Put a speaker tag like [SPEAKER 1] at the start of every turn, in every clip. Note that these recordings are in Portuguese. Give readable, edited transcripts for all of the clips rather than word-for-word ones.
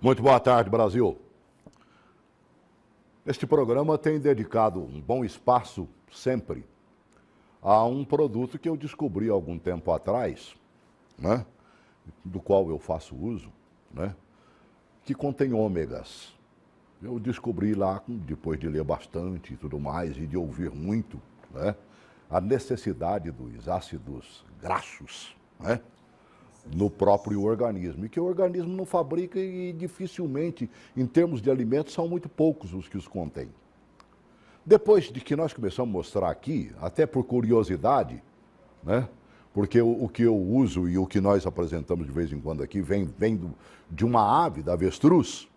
[SPEAKER 1] Muito boa tarde, Brasil. Este programa tem dedicado um bom espaço, sempre, a um produto que eu descobri há algum tempo atrás, né, do qual eu faço uso, né, que contém ômegas. Eu descobri lá, depois de ler bastante e tudo mais, e de ouvir muito, né, a necessidade dos ácidos graxos, né, no próprio organismo, e que o organismo não fabrica e dificilmente, em termos de alimentos, são muito poucos os que os contêm. Depois de que nós começamos a mostrar aqui, até por curiosidade, né, porque o que eu uso e o que nós apresentamos de vez em quando aqui vem de uma ave, da avestruz,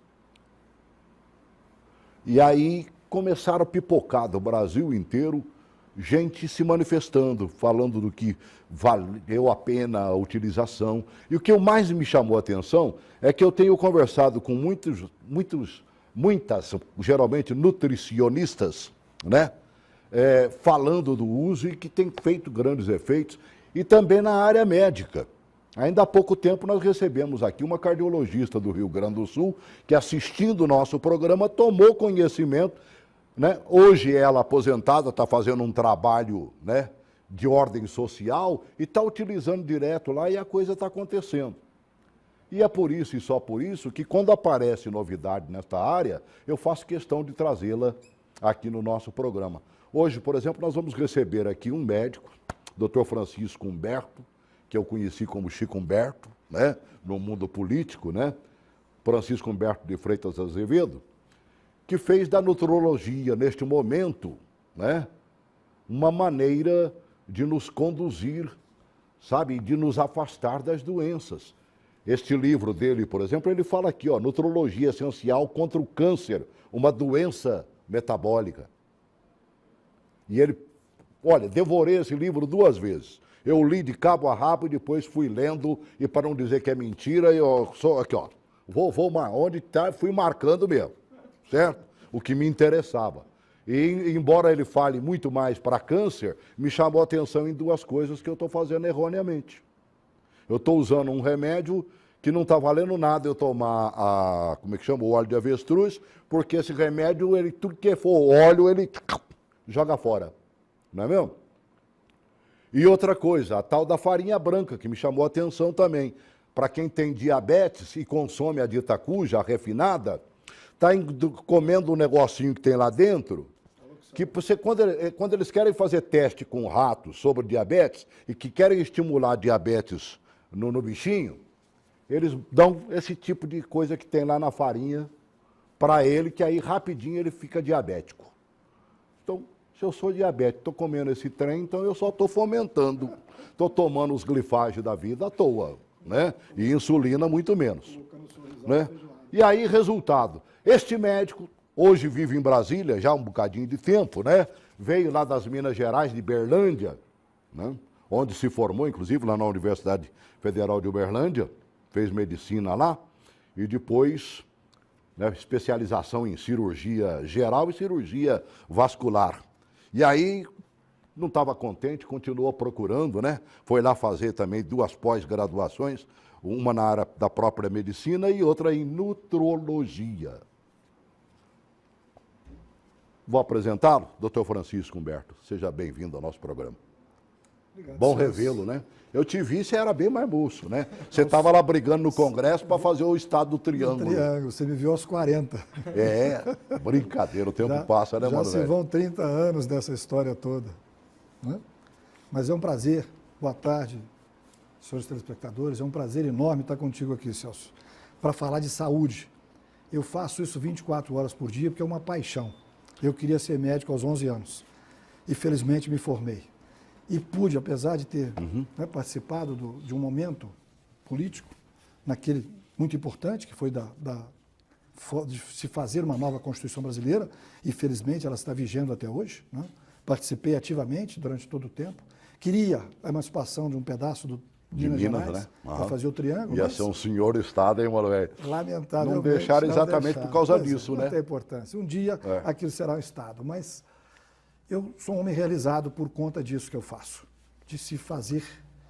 [SPEAKER 1] e aí começaram a pipocar do Brasil inteiro gente se manifestando, falando do que valeu a pena a utilização. E o que mais me chamou a atenção é que eu tenho conversado com muitas, geralmente nutricionistas, né, falando do uso e que tem feito grandes efeitos, e também na área médica. Ainda há pouco tempo nós recebemos aqui uma cardiologista do Rio Grande do Sul que, assistindo o nosso programa, tomou conhecimento, né? Hoje ela aposentada, está fazendo um trabalho, né, de ordem social e está utilizando direto lá e a coisa está acontecendo. E é por isso e só por isso que quando aparece novidade nesta área, eu faço questão de trazê-la aqui no nosso programa. Hoje, por exemplo, nós vamos receber aqui um médico, Dr. Francisco Humberto, que eu conheci como Chico Humberto, né, no mundo político, né, Francisco Humberto de Freitas Azevedo, que fez da nutrologia, neste momento, né, uma maneira de nos conduzir, sabe, de nos afastar das doenças. Este livro dele, por exemplo, ele fala aqui, ó, Nutrologia Essencial contra o Câncer, uma doença metabólica. E ele, olha, devorei esse livro 2 vezes. Eu li de cabo a rabo e depois fui lendo, e para não dizer que é mentira, eu sou aqui, ó, onde está, fui marcando mesmo. Certo? O que me interessava. E, embora ele fale muito mais para câncer, me chamou a atenção em 2 coisas que eu estou fazendo erroneamente. Eu estou usando um remédio que não está valendo nada eu tomar como é que chama? O óleo de avestruz, porque esse remédio, ele, tudo que for óleo, ele joga fora. Não é mesmo? E outra coisa, a tal da farinha branca, que me chamou a atenção também. Para quem tem diabetes e consome a dita cuja, a refinada, está comendo um negocinho que tem lá dentro, que você, quando eles querem fazer teste com ratos sobre diabetes e que querem estimular diabetes no bichinho, eles dão esse tipo de coisa que tem lá na farinha para ele, que aí rapidinho ele fica diabético. Então, se eu sou diabético, estou comendo esse trem, então eu só estou fomentando, estou tomando os glifagens da vida à toa, né? E insulina muito menos, né? E aí, resultado, este médico, hoje vive em Brasília, já há um bocadinho de tempo, né? Veio lá das Minas Gerais, de Uberlândia, né, onde se formou, inclusive, lá na Universidade Federal de Uberlândia, fez medicina lá, e depois, né, especialização em cirurgia geral e cirurgia vascular. E aí, não estava contente, continuou procurando, né? Foi lá fazer também 2 pós-graduações, uma na área da própria medicina e outra em nutrologia. Vou apresentá-lo, Dr. Francisco Humberto. Seja bem-vindo ao nosso programa. Obrigado, bom revê-lo, né? Eu te vi, você era bem mais moço, né? Você estava lá brigando no Congresso para fazer o Estado do Triângulo.
[SPEAKER 2] Triângulo, você me viu aos 40.
[SPEAKER 1] É, brincadeira, o tempo passa, né, mano?
[SPEAKER 2] Já se vão 30 anos dessa história toda, né? Mas é um prazer, boa tarde, senhores telespectadores, é um prazer enorme estar contigo aqui, Celso, para falar de saúde. Eu faço isso 24 horas por dia porque é uma paixão. Eu queria ser médico aos 11 anos e felizmente me formei. E pude, apesar de ter né, participado de um momento político, naquele muito importante, que foi de se fazer uma nova Constituição brasileira, e felizmente ela está vigendo até hoje, né? Participei ativamente durante todo o tempo. Queria a emancipação de um pedaço de Minas Gerais, né? Para fazer o Triângulo.
[SPEAKER 1] Ia ser um senhor Estado, hein, Manoel?
[SPEAKER 2] Lamentavelmente.
[SPEAKER 1] Não deixaram exatamente por causa disso, né?
[SPEAKER 2] Não tem importância. Um dia aquilo será um Estado, mas eu sou um homem realizado por conta disso que eu faço, de se fazer,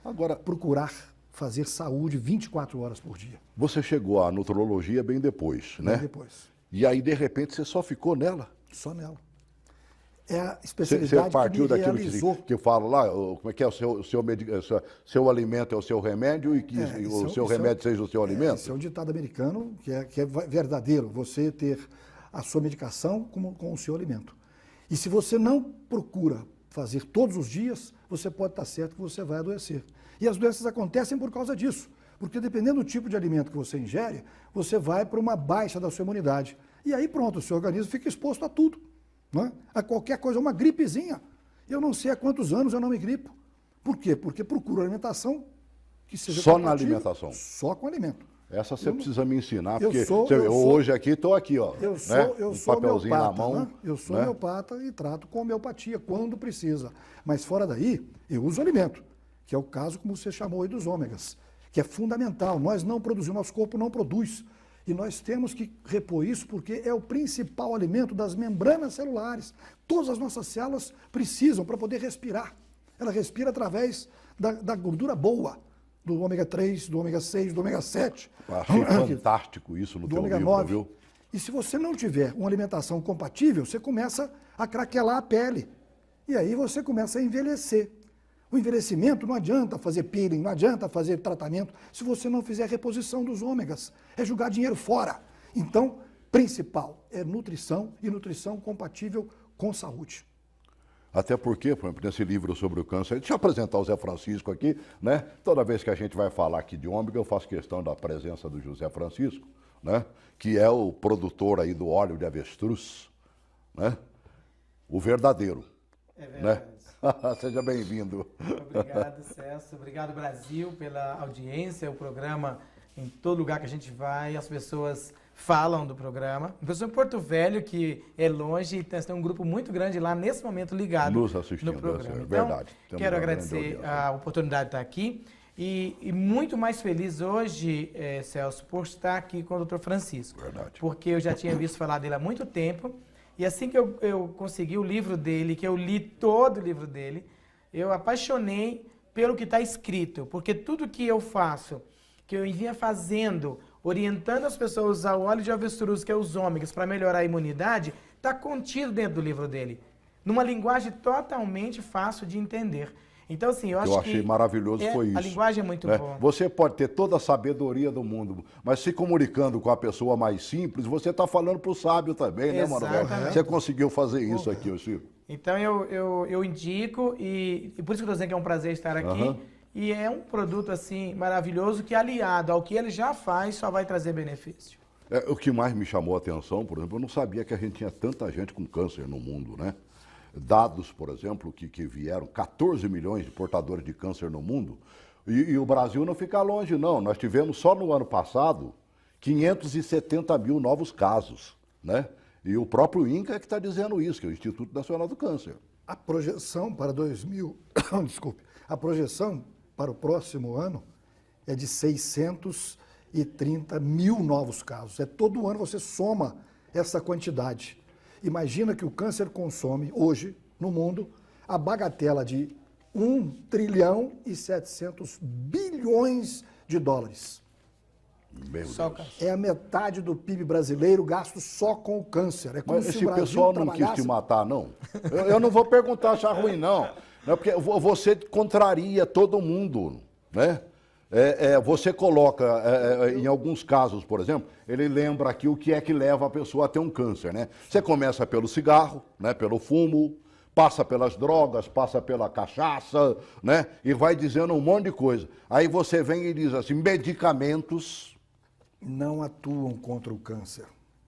[SPEAKER 2] agora procurar fazer saúde 24 horas por dia.
[SPEAKER 1] Você chegou à nutrologia bem depois, né?
[SPEAKER 2] Bem depois.
[SPEAKER 1] E aí, de repente, você só ficou nela.
[SPEAKER 2] Só nela. É a
[SPEAKER 1] Você
[SPEAKER 2] especialidade
[SPEAKER 1] partiu
[SPEAKER 2] que me
[SPEAKER 1] daquilo
[SPEAKER 2] realizou.
[SPEAKER 1] que eu falo lá, como é que é seu alimento é o seu remédio e que o seu remédio seja o seu alimento?
[SPEAKER 2] Esse é um ditado americano que é verdadeiro, você ter a sua medicação com o seu alimento. E se você não procura fazer todos os dias, você pode estar certo que você vai adoecer. E as doenças acontecem por causa disso, porque dependendo do tipo de alimento que você ingere, você vai para uma baixa da sua imunidade. E aí pronto, o seu organismo fica exposto a tudo. Não é? A qualquer coisa, uma gripezinha. Eu não sei há quantos anos eu não me gripo. Por quê? Porque procuro alimentação que seja
[SPEAKER 1] só na
[SPEAKER 2] compatível,
[SPEAKER 1] alimentação?
[SPEAKER 2] Só com alimento.
[SPEAKER 1] Essa você precisa me ensinar,
[SPEAKER 2] eu
[SPEAKER 1] porque
[SPEAKER 2] sou-
[SPEAKER 1] você vê,
[SPEAKER 2] eu sou-
[SPEAKER 1] hoje aqui, estou aqui, ó.
[SPEAKER 2] Eu
[SPEAKER 1] um
[SPEAKER 2] sou
[SPEAKER 1] papelzinho na
[SPEAKER 2] homeopata,
[SPEAKER 1] mão.
[SPEAKER 2] né? Eu sou
[SPEAKER 1] né?
[SPEAKER 2] homeopata e trato com homeopatia quando precisa. Mas fora daí, eu uso alimento, que é o caso, como você chamou aí, dos ômegas, que é fundamental. Nós não produzimos, nosso corpo não produz. E nós temos que repor isso porque é o principal alimento das membranas celulares. Todas as nossas células precisam para poder respirar. Ela respira através da gordura boa, do ômega 3, do ômega 6, do ômega 7.
[SPEAKER 1] Achei fantástico isso no
[SPEAKER 2] do
[SPEAKER 1] teu
[SPEAKER 2] ômega
[SPEAKER 1] livro,
[SPEAKER 2] 9.
[SPEAKER 1] viu?
[SPEAKER 2] E se você não tiver uma alimentação compatível, você começa a craquelar a pele. E aí você começa a envelhecer. O envelhecimento não adianta fazer peeling, não adianta fazer tratamento, se você não fizer reposição dos ômegas. É jogar dinheiro fora. Então, principal é nutrição e nutrição compatível com saúde.
[SPEAKER 1] Até porque, por exemplo, nesse livro sobre o câncer, deixa eu apresentar o Zé Francisco aqui, né? Toda vez que a gente vai falar aqui de ômega, eu faço questão da presença do José Francisco, né? Que é o produtor aí do óleo de avestruz, né? O verdadeiro.
[SPEAKER 3] É verdade.
[SPEAKER 1] Né? Seja bem-vindo.
[SPEAKER 3] Obrigado, Celso. Obrigado, Brasil, pela audiência. O programa, em todo lugar que a gente vai, as pessoas falam do programa. Eu sou em Porto Velho, que é longe, e tem um grupo muito grande lá, nesse momento, ligado
[SPEAKER 1] Nos assistindo,
[SPEAKER 3] no programa.
[SPEAKER 1] é
[SPEAKER 3] Então,
[SPEAKER 1] verdade. Temos
[SPEAKER 3] quero
[SPEAKER 1] uma grande
[SPEAKER 3] agradecer
[SPEAKER 1] audiência.
[SPEAKER 3] a oportunidade de estar aqui e muito mais feliz hoje, Celso, por estar aqui com o Dr. Francisco.
[SPEAKER 1] Verdade.
[SPEAKER 3] Porque eu já tinha visto falar dele há muito tempo. E assim que eu consegui o livro dele, que eu li todo o livro dele, eu apaixonei pelo que está escrito. Porque tudo que eu faço, que eu vinha fazendo, orientando as pessoas a usar o óleo de avestruz, que é os ômegas, para melhorar a imunidade, está contido dentro do livro dele. Numa linguagem totalmente fácil de entender. Então, assim, eu acho que...
[SPEAKER 1] Eu achei maravilhoso foi isso.
[SPEAKER 3] A linguagem é muito
[SPEAKER 1] né?
[SPEAKER 3] boa.
[SPEAKER 1] Você pode ter toda a sabedoria do mundo, mas se comunicando com a pessoa mais simples, você está falando para o sábio também, né, Manuel?
[SPEAKER 3] Exatamente.
[SPEAKER 1] Você conseguiu fazer isso aqui, ô Chico.
[SPEAKER 3] Então eu indico e por isso que eu estou dizendo que é um prazer estar aqui.
[SPEAKER 1] Aham.
[SPEAKER 3] E é um produto assim maravilhoso que aliado ao que ele já faz só vai trazer benefício.
[SPEAKER 1] O que mais me chamou a atenção, por exemplo, eu não sabia que a gente tinha tanta gente com câncer no mundo, né? Dados, por exemplo, que vieram 14 milhões de portadores de câncer no mundo, e o Brasil não fica longe, não. Nós tivemos só no ano passado 570 mil novos casos, né? E o próprio INCA é que está dizendo isso, que é o Instituto Nacional do Câncer.
[SPEAKER 2] A projeção para a projeção para o próximo ano é de 630 mil novos casos. É todo ano você soma essa quantidade. Imagina que o câncer consome hoje, no mundo, a bagatela de 1 trilhão e 700 bilhões de dólares.
[SPEAKER 1] Meu
[SPEAKER 3] Só o
[SPEAKER 1] Deus.
[SPEAKER 3] câncer.
[SPEAKER 2] É a metade do PIB brasileiro gasto só com o câncer. É como
[SPEAKER 1] Mas
[SPEAKER 2] se
[SPEAKER 1] esse
[SPEAKER 2] o Brasil
[SPEAKER 1] pessoal não quis
[SPEAKER 2] trabalhasse...
[SPEAKER 1] te matar, não? Eu não vou perguntar achar ruim, não. Não, porque você contraria todo mundo, né? Você coloca, em alguns casos, por exemplo, ele lembra aqui o que é que leva a pessoa a ter um câncer, né? Você começa pelo cigarro, né? Pelo fumo, passa pelas drogas, passa pela cachaça, né? E vai dizendo um monte de coisa. Aí você vem e diz assim, medicamentos...
[SPEAKER 2] não atuam contra o câncer.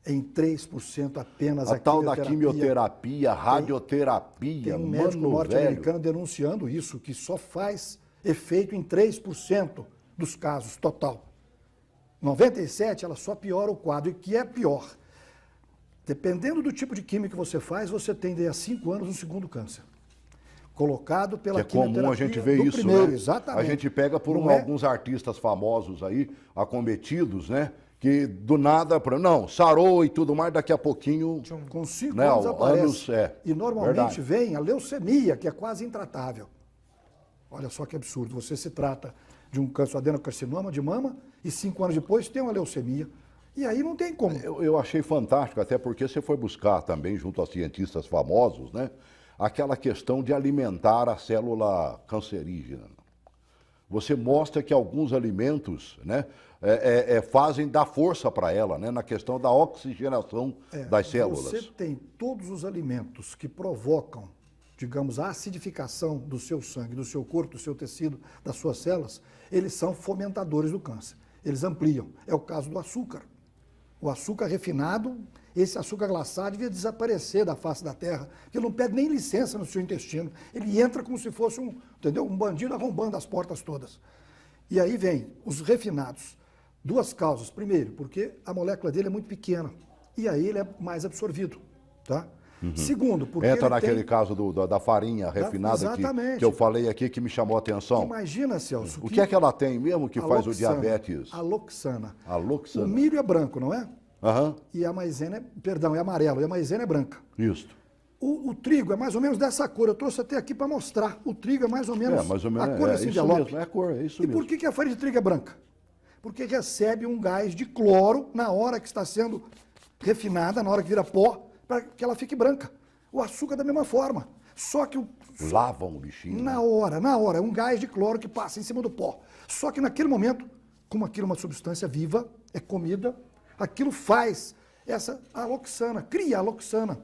[SPEAKER 2] Em 3% apenas
[SPEAKER 1] A tal da quimioterapia,
[SPEAKER 2] Tem
[SPEAKER 1] radioterapia,
[SPEAKER 2] um médico
[SPEAKER 1] mano velho.
[SPEAKER 2] norte-americano denunciando isso, que só faz efeito em 3% dos casos total. 97% ela só piora o quadro. E o que é pior? Dependendo do tipo de química que você faz, você tem daí a 5 anos um segundo câncer. Colocado pela
[SPEAKER 1] Que é comum a gente ver
[SPEAKER 2] do
[SPEAKER 1] isso,
[SPEAKER 2] primeiro,
[SPEAKER 1] né?
[SPEAKER 2] exatamente.
[SPEAKER 1] A gente pega por
[SPEAKER 2] Não é-
[SPEAKER 1] alguns artistas famosos aí, acometidos, né? Que do nada, não, sarou e tudo mais, daqui a pouquinho...
[SPEAKER 2] Com 5
[SPEAKER 1] Né,
[SPEAKER 2] anos aparece.
[SPEAKER 1] anos,
[SPEAKER 2] E normalmente
[SPEAKER 1] verdade.
[SPEAKER 2] vem a leucemia, que é quase intratável. Olha só que absurdo. Você se trata de um câncer adenocarcinoma de mama e 5 anos depois tem uma leucemia. E aí não tem como.
[SPEAKER 1] Eu achei fantástico, até porque você foi buscar também, junto a cientistas famosos, né, aquela questão de alimentar a célula cancerígena. Você mostra que alguns alimentos, né, fazem dar força para ela, né, na questão da oxigenação das células.
[SPEAKER 2] Você tem todos os alimentos que provocam, digamos, a acidificação do seu sangue, do seu corpo, do seu tecido, das suas células, eles são fomentadores do câncer. Eles ampliam. É o caso do açúcar. O açúcar refinado, esse açúcar glaciado devia desaparecer da face da terra, porque ele não pede nem licença no seu intestino. Ele entra como se fosse um bandido arrombando as portas todas. E aí vem os refinados. 2 causas. Primeiro, porque a molécula dele é muito pequena. E aí ele é mais absorvido. Tá? Segundo, porque
[SPEAKER 1] entra naquele caso da farinha refinada que eu falei aqui, que me chamou a atenção.
[SPEAKER 2] Imagina, Celso.
[SPEAKER 1] O que é que ela tem mesmo que faz o diabetes?
[SPEAKER 2] A loxana.
[SPEAKER 1] A loxana.
[SPEAKER 2] O milho é branco, não é?
[SPEAKER 1] Aham.
[SPEAKER 2] E a maisena é amarelo, e a maisena é branca.
[SPEAKER 1] Isso.
[SPEAKER 2] O trigo é mais ou menos dessa cor. Eu trouxe até aqui para mostrar. O trigo é mais ou menos, a cor desse envelope.
[SPEAKER 1] Mesmo, é a cor, é isso
[SPEAKER 2] e
[SPEAKER 1] mesmo.
[SPEAKER 2] por que a farinha de trigo é branca? Porque recebe um gás de cloro na hora que está sendo refinada, na hora que vira pó, para que ela fique branca. O açúcar da mesma forma. Só que
[SPEAKER 1] lavam o bichinho.
[SPEAKER 2] Na hora. É um gás de cloro que passa em cima do pó. Só que naquele momento, como aquilo é uma substância viva, é comida, aquilo faz a loxana, cria a loxana.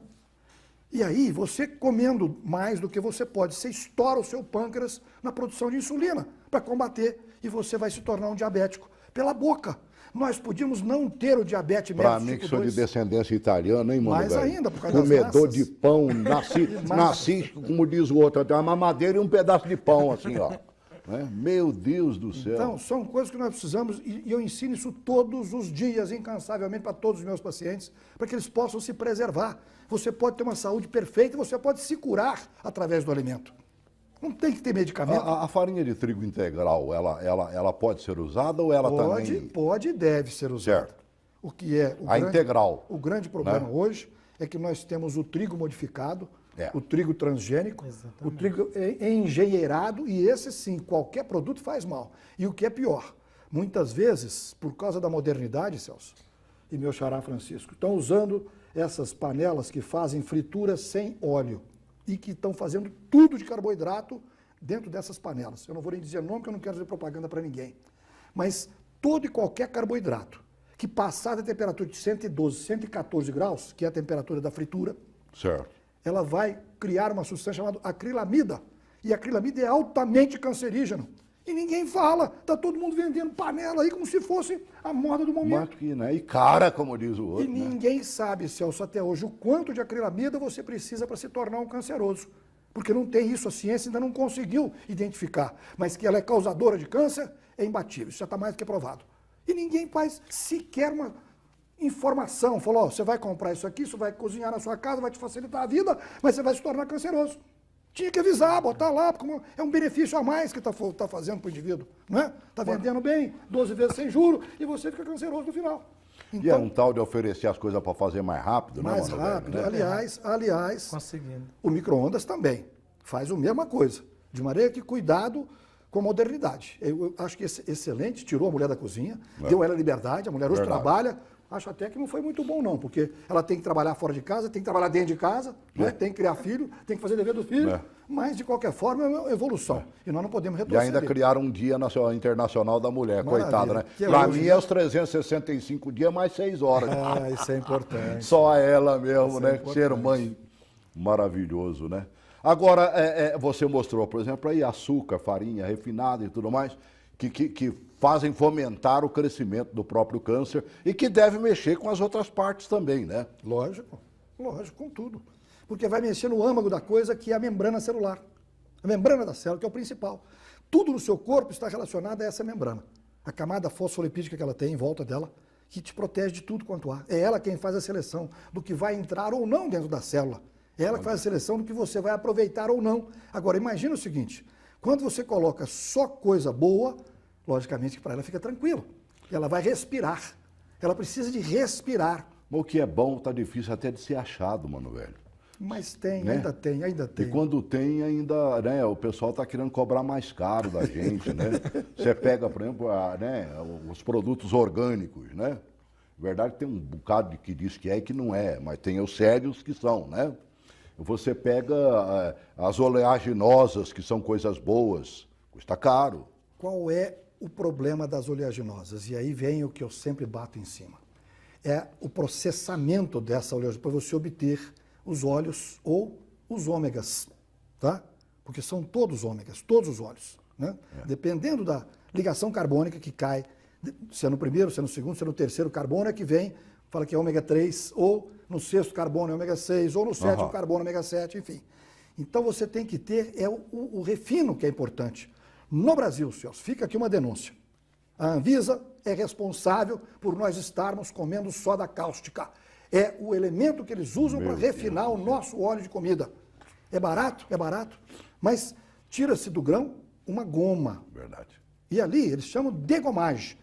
[SPEAKER 2] E aí, você comendo mais do que você pode, você estoura o seu pâncreas na produção de insulina para combater e você vai se tornar um diabético pela boca. Nós podíamos não ter o diabetes
[SPEAKER 1] mellitus tipo 2. Para mim, que sou de descendência italiana, hein, mano?
[SPEAKER 2] Mais ainda, por causa
[SPEAKER 1] comedor de pão, nasci, como diz o outro, uma mamadeira e um pedaço de pão, assim, ó. Meu Deus do céu.
[SPEAKER 2] Então, são coisas que nós precisamos, e eu ensino isso todos os dias, incansavelmente, para todos os meus pacientes, para que eles possam se preservar. Você pode ter uma saúde perfeita, você pode se curar através do alimento. Não tem que ter medicamento.
[SPEAKER 1] A farinha de trigo integral, ela pode ser usada ou ela também...
[SPEAKER 2] Pode e deve ser usada.
[SPEAKER 1] Certo.
[SPEAKER 2] O que é
[SPEAKER 1] integral.
[SPEAKER 2] O grande problema hoje é que nós temos o trigo modificado, o trigo transgênico, o trigo engenheirado, e esse sim, qualquer produto faz mal. E o que é pior, muitas vezes, por causa da modernidade, Celso, e meu xará Francisco, estão usando essas panelas que fazem fritura sem óleo e que estão fazendo tudo de carboidrato dentro dessas panelas. Eu não vou nem dizer nome, porque eu não quero fazer propaganda para ninguém. Mas todo e qualquer carboidrato que passar da temperatura de 112, 114 graus, que é a temperatura da fritura,
[SPEAKER 1] certo,
[SPEAKER 2] ela vai criar uma substância chamada acrilamida. E a acrilamida é altamente cancerígena. E ninguém fala. Está todo mundo vendendo panela aí como se fosse a moda do momento.
[SPEAKER 1] E cara, como diz o outro.
[SPEAKER 2] E ninguém sabe, Celso, até hoje, o quanto de acrilamida você precisa para se tornar um canceroso. Porque não tem isso, a ciência ainda não conseguiu identificar. Mas que ela é causadora de câncer, é imbatível. Isso já está mais do que provado. E ninguém faz sequer uma informação. Falou, você vai comprar isso aqui, isso vai cozinhar na sua casa, vai te facilitar a vida, mas você vai se tornar canceroso. Tinha que avisar, botar lá, porque é um benefício a mais que está fazendo para o indivíduo. Não é? Está vendendo bem, 12 vezes sem juro, e você fica canceroso no final.
[SPEAKER 1] Então, e é um tal de oferecer as coisas para fazer mais rápido, né?
[SPEAKER 2] Mais rápido. Né? Aliás,
[SPEAKER 3] conseguindo.
[SPEAKER 2] O micro-ondas também faz a mesma coisa. De maneira que cuidado com a modernidade. Eu acho que excelente, tirou a mulher da cozinha, deu ela liberdade, a mulher hoje trabalha. Acho até que não foi muito bom, não, porque ela tem que trabalhar fora de casa, tem que trabalhar dentro de casa, né? Tem que criar filho, tem que fazer dever do filho, mas, de qualquer forma, é uma evolução. E nós não podemos retroceder.
[SPEAKER 1] E ainda criaram um dia internacional da mulher,
[SPEAKER 2] maravilha,
[SPEAKER 1] coitada, né? Para mim é os 365 dias mais 6 horas.
[SPEAKER 2] Isso é importante.
[SPEAKER 1] Só ela mesmo, né? Ser mãe maravilhoso, né? Agora, você mostrou, por exemplo, aí açúcar, farinha refinada e tudo mais, que fazem fomentar o crescimento do próprio câncer e que deve mexer com as outras partes também, né?
[SPEAKER 2] Lógico, com tudo. Porque vai mexer no âmago da coisa, que é a membrana celular. A membrana da célula, que é o principal. Tudo no seu corpo está relacionado a essa membrana. A camada fosfolipídica que ela tem em volta dela, que te protege de tudo quanto há. É ela quem faz a seleção do que vai entrar ou não dentro da célula. É ela que faz a seleção do que você vai aproveitar ou não. Agora, imagina o seguinte, quando você coloca só coisa boa, logicamente que para ela fica tranquilo. Ela vai respirar. Ela precisa de respirar.
[SPEAKER 1] O que é bom está difícil até de ser achado, mano, velho.
[SPEAKER 2] Mas tem,
[SPEAKER 1] né?
[SPEAKER 2] ainda tem.
[SPEAKER 1] E quando tem, ainda, né, o pessoal está querendo cobrar mais caro da gente, né? Você pega, por exemplo, né, os produtos orgânicos, né? Na verdade, tem um bocado que diz que é e que não é, mas tem os sérios que são, né? Você pega as oleaginosas, que são coisas boas, custa caro.
[SPEAKER 2] Qual é o problema das oleaginosas? E aí vem o que eu sempre bato em cima. É o processamento dessa oleaginosa para você obter os óleos ou os ômegas, tá? Porque são todos ômegas, todos os óleos, né? Dependendo da ligação carbônica que cai, se é no primeiro, se é no segundo, se é no terceiro carbono, é que vem, fala que é ômega 3, ou no sexto carbono é ômega 6, ou no sétimo carbono é ômega 7, enfim. Então você tem que ter o refino que é importante. No Brasil, senhores, fica aqui uma denúncia. A Anvisa é responsável por nós estarmos comendo soda cáustica. É o elemento que eles usam para refinar o nosso óleo de comida. É barato, mas tira-se do grão uma goma.
[SPEAKER 1] Verdade.
[SPEAKER 2] E ali eles chamam de gomagem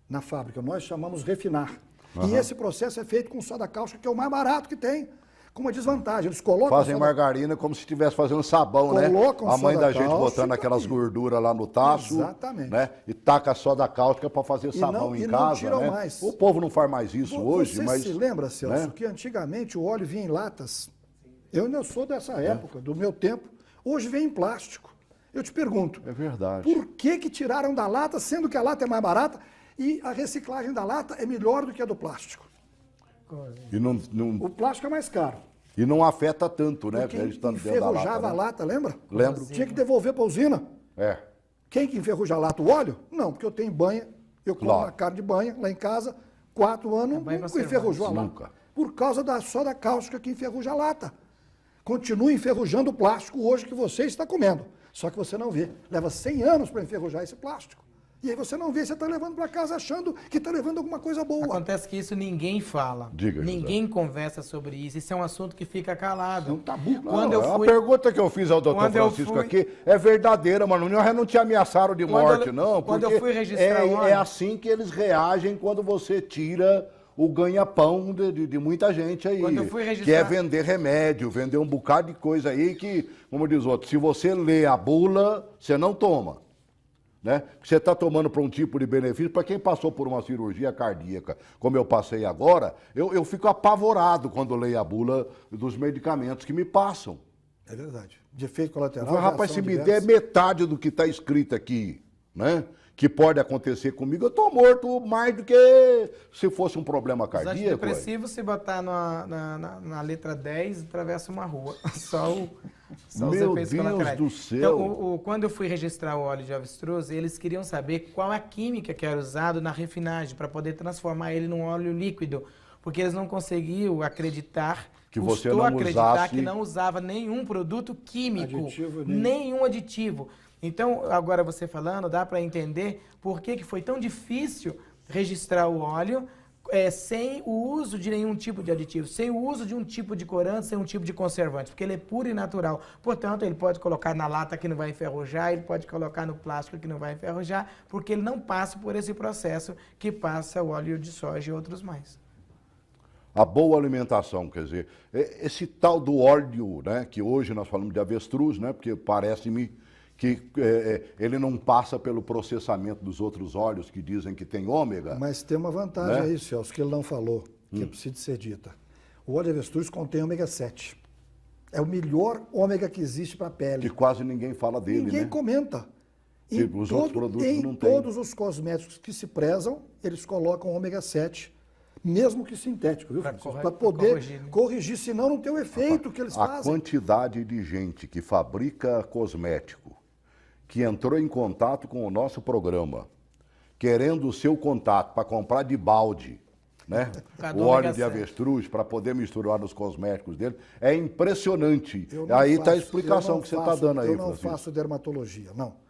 [SPEAKER 2] na fábrica, nós chamamos refinar. E esse processo é feito com soda cáustica, que é o mais barato que tem, com uma desvantagem. Eles colocam
[SPEAKER 1] Fazem margarina como se estivesse fazendo sabão, né? A mãe da gente botando aquelas gorduras lá no tacho.
[SPEAKER 2] Exatamente.
[SPEAKER 1] Né? E taca a soda cáustica para fazer sabão em casa.
[SPEAKER 2] Não tiram
[SPEAKER 1] né?
[SPEAKER 2] mais.
[SPEAKER 1] O povo não faz mais isso hoje, mas...
[SPEAKER 2] Você se lembra, Celso,
[SPEAKER 1] né?
[SPEAKER 2] que antigamente o óleo vinha em latas? Eu ainda sou dessa época, do meu tempo. Hoje vem em plástico. Eu te pergunto,
[SPEAKER 1] É verdade.
[SPEAKER 2] por que tiraram da lata, sendo que a lata é mais barata e a reciclagem da lata é melhor do que a do plástico?
[SPEAKER 1] E não,
[SPEAKER 2] O plástico é mais caro.
[SPEAKER 1] e não afeta tanto, né?
[SPEAKER 2] Quem
[SPEAKER 1] Eles estão dentro da
[SPEAKER 2] enferrujava a
[SPEAKER 1] lata, né?
[SPEAKER 2] lata, lembra?
[SPEAKER 1] Lembro.
[SPEAKER 2] Tinha que devolver para a usina.
[SPEAKER 1] É.
[SPEAKER 2] Quem que enferruja a lata? O óleo? Não, porque eu tenho banha, eu como
[SPEAKER 1] Claro.
[SPEAKER 2] uma carne de banha lá em casa, 4 anos,
[SPEAKER 3] banha
[SPEAKER 2] nunca
[SPEAKER 3] conservante.
[SPEAKER 2] enferrujou a lata.
[SPEAKER 1] Nunca.
[SPEAKER 2] Por causa da soda cáustica que enferruja a lata. Continua enferrujando o plástico hoje que você está comendo. Só que você não vê. Leva 100 anos para enferrujar esse plástico. E aí você não vê, você está levando para casa achando que está levando alguma coisa boa.
[SPEAKER 3] Acontece que isso ninguém fala.
[SPEAKER 1] Diga, José.
[SPEAKER 3] Ninguém conversa sobre isso. Isso é um assunto que fica calado.
[SPEAKER 2] É um tabu.
[SPEAKER 3] Quando
[SPEAKER 1] Não,
[SPEAKER 3] eu fui...
[SPEAKER 1] A pergunta que eu fiz ao doutor
[SPEAKER 3] Quando eu
[SPEAKER 1] Francisco
[SPEAKER 3] fui-
[SPEAKER 1] aqui é verdadeira, mano. Não te ameaçaram de morte, não.
[SPEAKER 3] quando eu
[SPEAKER 1] porque
[SPEAKER 3] fui registrar o óleo-
[SPEAKER 1] é assim que eles reagem quando você tira o ganha-pão de muita gente aí.
[SPEAKER 3] Quando eu fui registrar-
[SPEAKER 1] Que é vender remédio, vender um bocado de coisa aí que, como diz o outro, se você lê a bula, você não toma. Né? Você está tomando para um tipo de benefício, para quem passou por uma cirurgia cardíaca, como eu passei agora, eu fico apavorado quando leio a bula dos medicamentos que me passam.
[SPEAKER 2] É verdade. De efeito colateral.
[SPEAKER 1] Eu falei, rapaz, se
[SPEAKER 2] reação
[SPEAKER 1] me der
[SPEAKER 2] diversa.
[SPEAKER 1] metade do que está escrito aqui, né? Que pode acontecer comigo, eu estou morto mais do que se fosse um problema
[SPEAKER 3] Os
[SPEAKER 1] cardíaco. ué.
[SPEAKER 3] antidepressivos, se botar na letra 10, atravessa uma rua. Só os
[SPEAKER 1] Meu
[SPEAKER 3] efeitos
[SPEAKER 1] Deus
[SPEAKER 3] colaterais.
[SPEAKER 1] do céu.
[SPEAKER 3] Então, quando eu fui registrar o óleo de avestruz, eles queriam saber qual a química que era usada na refinagem para poder transformar ele num óleo líquido. Porque eles não conseguiam acreditar,
[SPEAKER 1] Que você
[SPEAKER 3] custou
[SPEAKER 1] não
[SPEAKER 3] acreditar
[SPEAKER 1] usasse-
[SPEAKER 3] que não usava nenhum produto químico,
[SPEAKER 2] Aditivo nenhum.
[SPEAKER 3] nenhum aditivo. Então, agora você falando, dá para entender por que foi tão difícil registrar o óleo sem o uso de nenhum tipo de aditivo, sem o uso de um tipo de corante, sem um tipo de conservante, porque ele é puro e natural. Portanto, ele pode colocar na lata que não vai enferrujar, ele pode colocar no plástico que não vai enferrujar, porque ele não passa por esse processo que passa o óleo de soja e outros mais.
[SPEAKER 1] A boa alimentação, quer dizer, esse tal do óleo, né, que hoje nós falamos de avestruz, né, porque parece-me que ele não passa pelo processamento dos outros óleos que dizem que tem ômega.
[SPEAKER 2] Mas tem uma vantagem
[SPEAKER 1] Né?
[SPEAKER 2] aí, Celso, que ele não falou, que precisa ser dita. O óleo de avestruz contém ômega 7. É o melhor ômega que existe para a pele.
[SPEAKER 1] Que quase ninguém fala dele,
[SPEAKER 2] Ninguém
[SPEAKER 1] né?
[SPEAKER 2] comenta.
[SPEAKER 1] Tipo, os outros produtos
[SPEAKER 2] em
[SPEAKER 1] não têm.
[SPEAKER 2] todos os cosméticos que se prezam, eles colocam ômega 7, mesmo que sintético, viu, Francisco? Para poder
[SPEAKER 3] corrigir, né?
[SPEAKER 2] corrigir, senão não tem o efeito que eles
[SPEAKER 1] A
[SPEAKER 2] fazem.
[SPEAKER 1] quantidade de gente que fabrica cosmético, que entrou em contato com o nosso programa, querendo o seu contato para comprar de balde, né?
[SPEAKER 3] causa
[SPEAKER 1] O
[SPEAKER 3] do
[SPEAKER 1] óleo
[SPEAKER 3] ômega
[SPEAKER 1] de
[SPEAKER 3] 7.
[SPEAKER 1] avestruz, para poder misturar nos cosméticos dele, é impressionante.
[SPEAKER 2] Eu não
[SPEAKER 1] Aí está a
[SPEAKER 2] faço-
[SPEAKER 1] explicação
[SPEAKER 2] eu não
[SPEAKER 1] que você está
[SPEAKER 2] faço-
[SPEAKER 1] dando aí,
[SPEAKER 2] Eu não
[SPEAKER 1] Francisco.
[SPEAKER 2] faço dermatologia, não.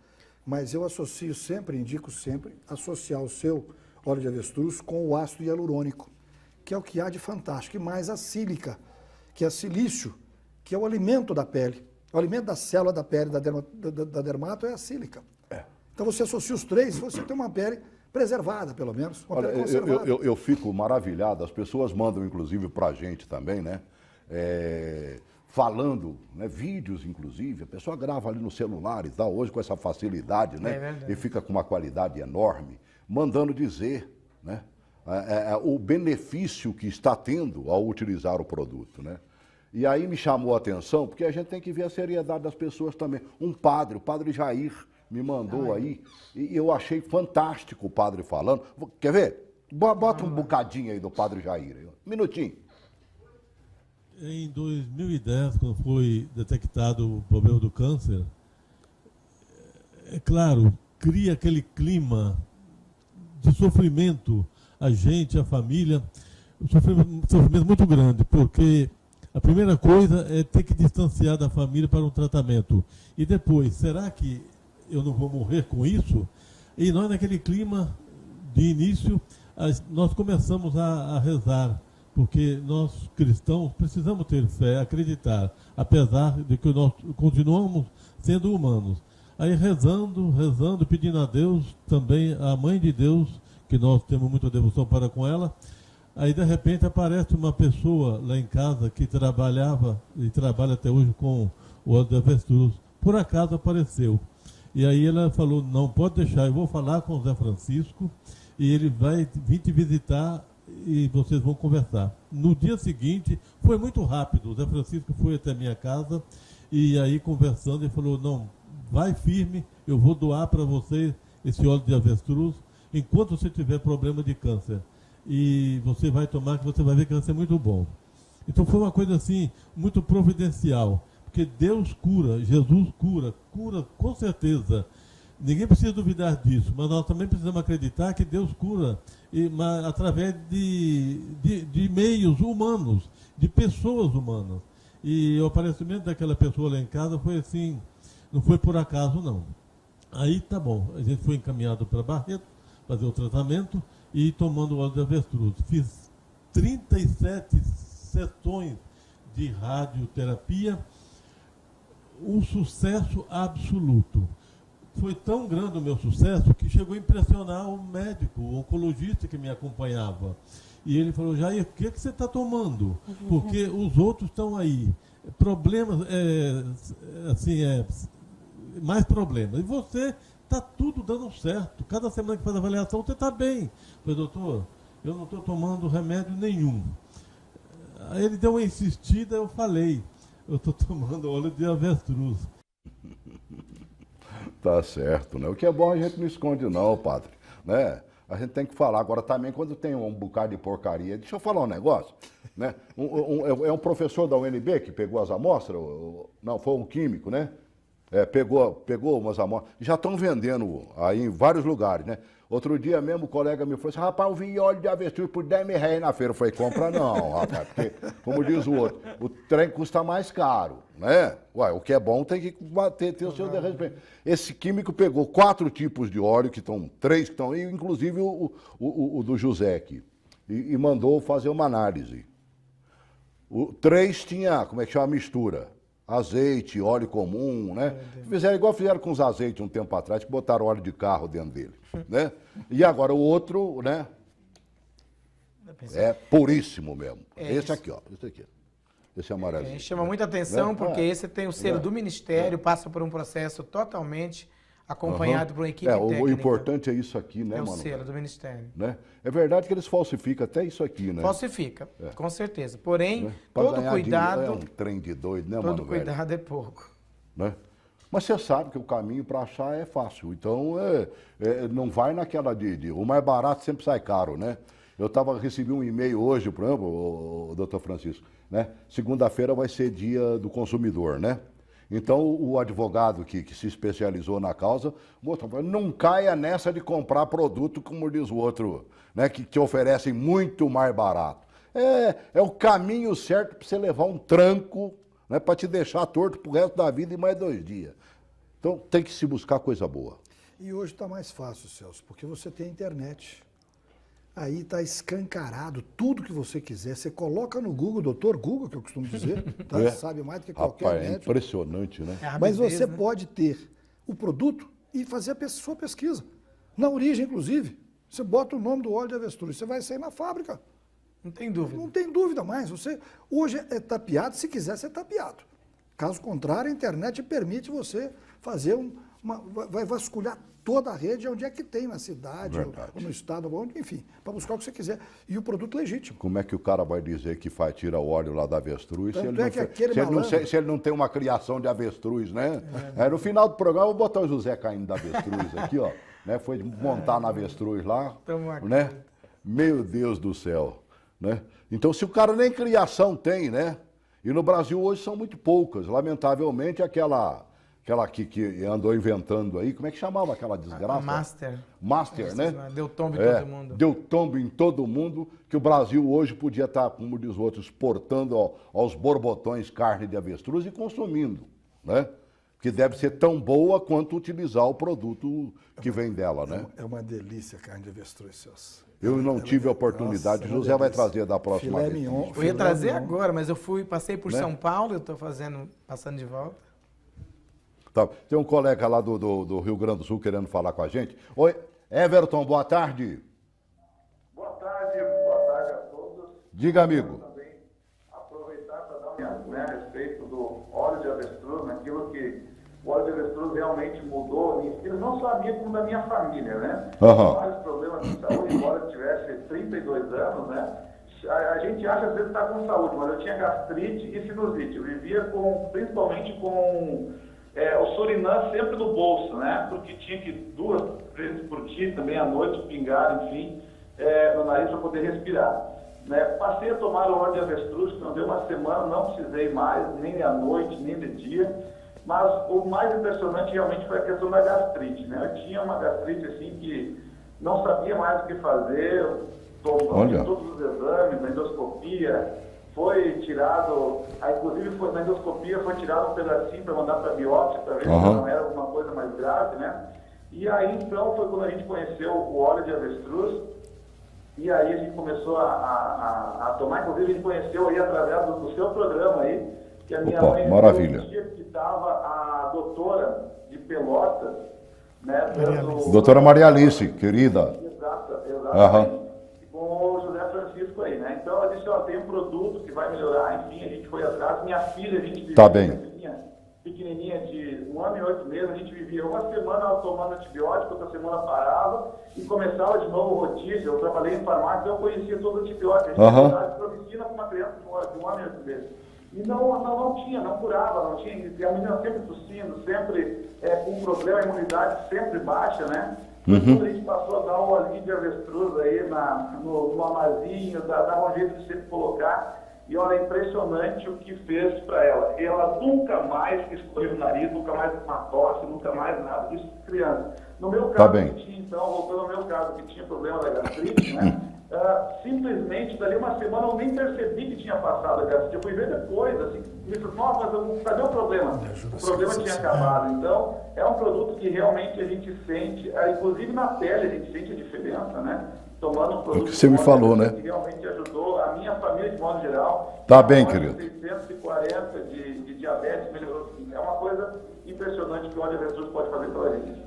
[SPEAKER 2] Mas eu associo sempre, indico sempre, associar o seu óleo de avestruz com o ácido hialurônico, que é o que há de fantástico, e mais a sílica, que é silício, que é o alimento da pele. O alimento da célula da pele da dermato é a sílica. Então você associa os três, você tem uma pele preservada, pelo menos. Uma
[SPEAKER 1] Olha,
[SPEAKER 2] pele conservada.
[SPEAKER 1] eu fico maravilhado, as pessoas mandam inclusive para a gente também, né? falando, né, vídeos inclusive, a pessoa grava ali no celular e tal, hoje com essa facilidade, né, e fica com uma qualidade enorme, mandando dizer, né, o benefício que está tendo ao utilizar o produto, né. E aí me chamou a atenção, porque a gente tem que ver a seriedade das pessoas também. Um padre, o padre Jair, me mandou aí, e eu achei fantástico o padre falando. Quer ver? Bota um bocadinho aí do padre Jair, um minutinho.
[SPEAKER 4] Em 2010, quando foi detectado o problema do câncer, é claro, cria aquele clima de sofrimento, a gente, a família, um sofrimento muito grande, porque a primeira coisa é ter que distanciar da família para um tratamento. E depois, será que eu não vou morrer com isso? E nós, naquele clima de início, nós começamos a rezar, porque nós cristãos precisamos ter fé, acreditar, apesar de que nós continuamos sendo humanos. Aí rezando, pedindo a Deus, também a Mãe de Deus, que nós temos muita devoção para com ela. Aí de repente aparece uma pessoa lá em casa que trabalhava e trabalha até hoje com o óleo de avestruz. Por acaso apareceu. E aí ela falou, não, pode deixar, eu vou falar com o Zé Francisco e ele vai vir te visitar e vocês vão conversar. No dia seguinte, foi muito rápido, o Zé Francisco foi até a minha casa e aí conversando, ele falou, não, vai firme, eu vou doar para você esse óleo de avestruz enquanto você tiver problema de câncer. E você vai tomar, que você vai ver que vai ser muito bom. Então foi uma coisa assim, muito providencial, porque Deus cura, Jesus cura com certeza. Ninguém precisa duvidar disso, mas nós também precisamos acreditar que Deus cura através de meios humanos, de pessoas humanas. E o aparecimento daquela pessoa lá em casa foi assim, não foi por acaso não. Aí tá bom, a gente foi encaminhado para Barreto, fazer o tratamento, e tomando óleo de avestruz. Fiz 37 sessões de radioterapia, um sucesso absoluto. Foi tão grande o meu sucesso que chegou a impressionar o médico, o oncologista que me acompanhava. E ele falou, Jair, o que você está tomando? Porque os outros estão aí. Problemas, mais problemas. E você... está tudo dando certo. Cada semana que faz a avaliação, você está bem. Eu falei, doutor, eu não estou tomando remédio nenhum. Aí ele deu uma insistida, eu falei, eu estou tomando óleo de avestruz.
[SPEAKER 1] Tá certo, né? O que é bom a gente não esconde não, padre, né? A gente tem que falar. Agora também, quando tem um bocado de porcaria, deixa eu falar um negócio, né? É um professor da UNB que pegou as amostras, não, foi um químico, né? Pegou umas amostras, já estão vendendo aí em vários lugares, né? Outro dia mesmo o colega me falou assim, rapaz, eu vi óleo de avestruz por 10 mil reais na feira. Eu falei, compra não, rapaz, porque, como diz o outro, o trem custa mais caro, né? Ué, o que é bom tem que ter o seu respeito. Esse químico pegou 4 tipos de óleo, três que estão aí, inclusive o do José aqui, e mandou fazer uma análise. 3 tinha, como é que chama, mistura. Azeite, óleo comum, né? Fizeram igual fizeram com os azeites um tempo atrás, que botaram óleo de carro dentro dele, né? E agora o outro, né? É puríssimo mesmo. Esse aqui, ó. Esse aqui. Esse amarelinho.
[SPEAKER 3] Chama muita atenção, porque esse tem o selo do Ministério, passa por um processo totalmente acompanhado por uma equipe técnica.
[SPEAKER 1] O importante é isso aqui, né, mano?
[SPEAKER 3] É o selo do Ministério.
[SPEAKER 1] Né? É verdade que eles falsificam até isso aqui, né?
[SPEAKER 3] Falsifica, com certeza. Porém,
[SPEAKER 1] né?
[SPEAKER 3] todo cuidado...
[SPEAKER 1] É um trem de doido, né, mano?
[SPEAKER 3] Todo cuidado é pouco.
[SPEAKER 1] Né? Mas você sabe que o caminho para achar é fácil. Então, não vai naquela o mais barato sempre sai caro, né? Eu recebi um e-mail hoje, por exemplo, o doutor Francisco, né? Segunda-feira vai ser dia do consumidor, né? Então, o advogado que se especializou na causa, não caia nessa de comprar produto, como diz o outro, né, que te oferecem muito mais barato. É o caminho certo para você levar um tranco, né, para te deixar torto pro resto da vida e mais 2 dias. Então, tem que se buscar coisa boa.
[SPEAKER 2] E hoje está mais fácil, Celso, porque você tem a internet. Aí está escancarado tudo que você quiser. Você coloca no Google, doutor Google, que eu costumo dizer, tá? Sabe mais do que qualquer médico.
[SPEAKER 1] É impressionante, né?
[SPEAKER 2] Mas você pode ter o produto e fazer a sua pesquisa. Na origem, inclusive. Você bota o nome do óleo de avestruz, você vai sair na fábrica.
[SPEAKER 3] Não tem dúvida.
[SPEAKER 2] Não tem dúvida mais. Você hoje é tapeado, se quiser ser tapeado. Caso contrário, a internet permite você fazer vai vasculhar toda a rede onde é que tem na cidade, ou no estado, enfim, para buscar o que você quiser. E o produto legítimo.
[SPEAKER 1] Como é que o cara vai dizer que tira o óleo lá da avestruz se ele não tem uma criação de avestruz, né? No final do programa eu vou botar o José caindo da avestruz aqui, ó. Né? Foi montar na avestruz lá, né? Meu Deus do céu, né? Então se o cara nem criação tem, né? E no Brasil hoje são muito poucas, lamentavelmente aquela que andou inventando aí, como é que chamava aquela desgraça? Master, né?
[SPEAKER 3] Deu tombo em todo mundo.
[SPEAKER 1] Deu tombo em todo mundo, que o Brasil hoje podia estar, como diz o outro, exportando aos borbotões carne de avestruz e consumindo, né? Que deve ser tão boa quanto utilizar o produto que vem dela, né?
[SPEAKER 2] É uma delícia a carne de avestruz, Celso.
[SPEAKER 1] Eu não tive a oportunidade, José vai trazer da próxima vez.
[SPEAKER 3] Eu ia trazer agora, mas eu passei por São Paulo, eu estou passando de volta.
[SPEAKER 1] Tá. Tem um colega lá do Rio Grande do Sul querendo falar com a gente. Oi, Everton, boa tarde.
[SPEAKER 5] Boa tarde a todos.
[SPEAKER 1] Diga, amigo.
[SPEAKER 5] Eu também aproveitar para dar minha opinião a respeito do óleo de avestruz, naquilo que o óleo de avestruz realmente mudou, não só a minha, como da minha família, né? Vários problemas de saúde, embora eu tivesse 32 anos, né? A gente acha às vezes que está com saúde, mas eu tinha gastrite e sinusite. Eu vivia principalmente com o Surinam sempre no bolso, né? Porque tinha que 2 vezes por dia, também à noite, pingar, enfim, no nariz para poder respirar. Né? Passei a tomar o óleo de avestruz, quando deu uma semana, não precisei mais, nem à noite, nem de dia. Mas o mais impressionante realmente foi a questão da gastrite, né? Eu tinha uma gastrite assim que não sabia mais o que fazer, tomei todos os exames, a endoscopia. Foi tirado, inclusive na endoscopia foi tirado um pedacinho para mandar para a biópsia, para ver se não era alguma coisa mais grave, né? E aí então foi quando a gente conheceu o óleo de avestruz, e aí a gente começou a tomar, inclusive a gente conheceu aí através do seu programa aí, que a minha mãe
[SPEAKER 1] maravilha.
[SPEAKER 5] Que estava a doutora de Pelotas, né?
[SPEAKER 1] Doutora Maria Alice, querida.
[SPEAKER 5] Exatamente. Com o José Francisco aí, né? Então ela disse, tem um produto que vai melhorar, enfim, a gente foi atrás. Minha filha, a gente vivia pequenininha de 1 ano e 8 meses, a gente vivia uma semana ela tomando antibiótico, outra semana parava e começava de novo o rodízio. Eu trabalhei em farmácia, eu conhecia todo o antibiótico. A gente estava de provicina com uma criança de 1 ano e 8 meses. E não curava, não tinha, e a menina sempre tossindo, sempre com problema, a imunidade sempre baixa, né? Quando a gente passou a dar um olhinho de avestruz aí no amazinho, dava um jeito de sempre colocar, e olha, é impressionante o que fez para ela. Ela nunca mais escorreu o nariz, nunca mais uma tosse, nunca mais nada, isso criança. No meu caso, voltando ao meu caso, que tinha problema da gastrite, né? Simplesmente, dali uma semana eu nem percebi que tinha passado a gastrite. Eu fui ver depois, assim, me falei, nossa, mas cadê o problema? O problema tinha acabado. Então, é um produto que realmente a gente sente, inclusive na pele a gente sente a diferença, né? Tomando um produto
[SPEAKER 1] que você me falou, né?
[SPEAKER 5] Que realmente ajudou a minha família de modo geral.
[SPEAKER 1] Tá bem, querido.
[SPEAKER 5] 640 de diabetes melhorou. É uma coisa impressionante que o óleo de avestruz pode fazer pela gente.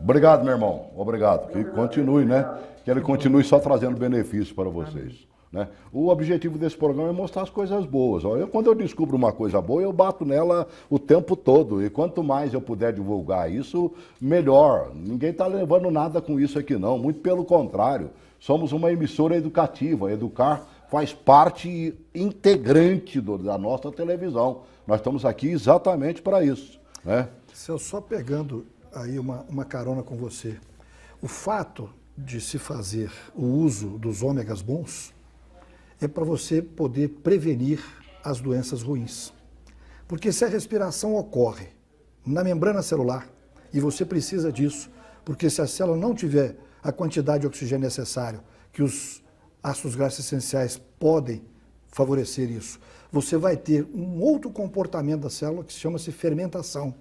[SPEAKER 1] Obrigado, meu irmão. Obrigado. Que continue, né? Que ele continue só trazendo benefícios para vocês. Né? O objetivo desse programa é mostrar as coisas boas. Quando eu descubro uma coisa boa, eu bato nela o tempo todo. E quanto mais eu puder divulgar isso, melhor. Ninguém está levando nada com isso aqui, não. Muito pelo contrário. Somos uma emissora educativa. Educar faz parte integrante da nossa televisão. Nós estamos aqui exatamente para isso. Né?
[SPEAKER 2] Se eu só pegando aí uma carona com você, o fato de se fazer o uso dos ômegas bons é para você poder prevenir as doenças ruins. Porque se a respiração ocorre na membrana celular, e você precisa disso, porque se a célula não tiver a quantidade de oxigênio necessário, que os ácidos graxos essenciais podem favorecer isso, você vai ter um outro comportamento da célula que chama-se fermentação.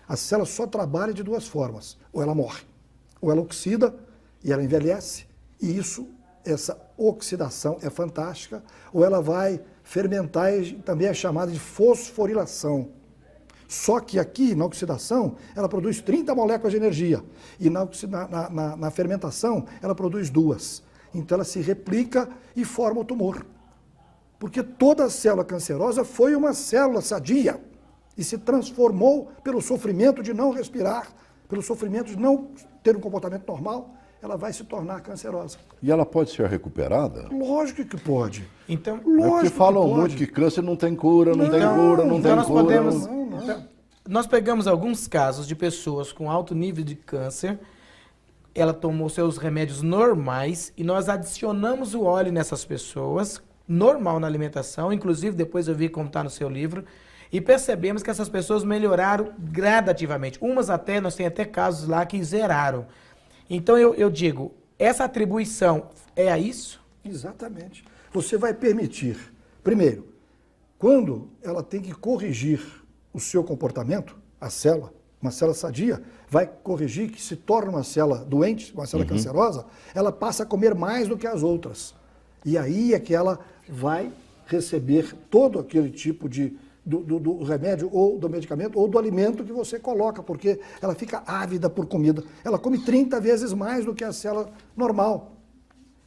[SPEAKER 2] A célula só trabalha de 2 formas, ou ela morre, ou ela oxida e ela envelhece, e essa oxidação é fantástica, ou ela vai fermentar e também é chamada de fosforilação. Só que aqui, na oxidação, ela produz 30 moléculas de energia, e na fermentação, ela produz 2. Então ela se replica e forma o tumor. Porque toda célula cancerosa foi uma célula sadia e se transformou pelo sofrimento de não respirar, pelo sofrimento de não ter um comportamento normal, ela vai se tornar cancerosa.
[SPEAKER 1] E ela pode ser recuperada?
[SPEAKER 2] Lógico que pode.
[SPEAKER 3] Então,
[SPEAKER 1] porque falam muito que câncer não tem cura, não tem cura, não tem cura.
[SPEAKER 3] Nós pegamos alguns casos de pessoas com alto nível de câncer, ela tomou seus remédios normais e nós adicionamos o óleo nessas pessoas, normal na alimentação, inclusive depois eu vi contar no seu livro, e percebemos que essas pessoas melhoraram gradativamente. Umas até, nós temos até casos lá que zeraram. Então eu digo, essa atribuição é a isso?
[SPEAKER 2] Exatamente. Você vai permitir, primeiro, quando ela tem que corrigir o seu comportamento, a célula, uma célula sadia, vai corrigir que se torna uma célula doente, uma célula cancerosa, ela passa a comer mais do que as outras. E aí é que ela vai receber todo aquele tipo do remédio ou do medicamento ou do alimento que você coloca, porque ela fica ávida por comida. Ela come 30 vezes mais do que a célula normal.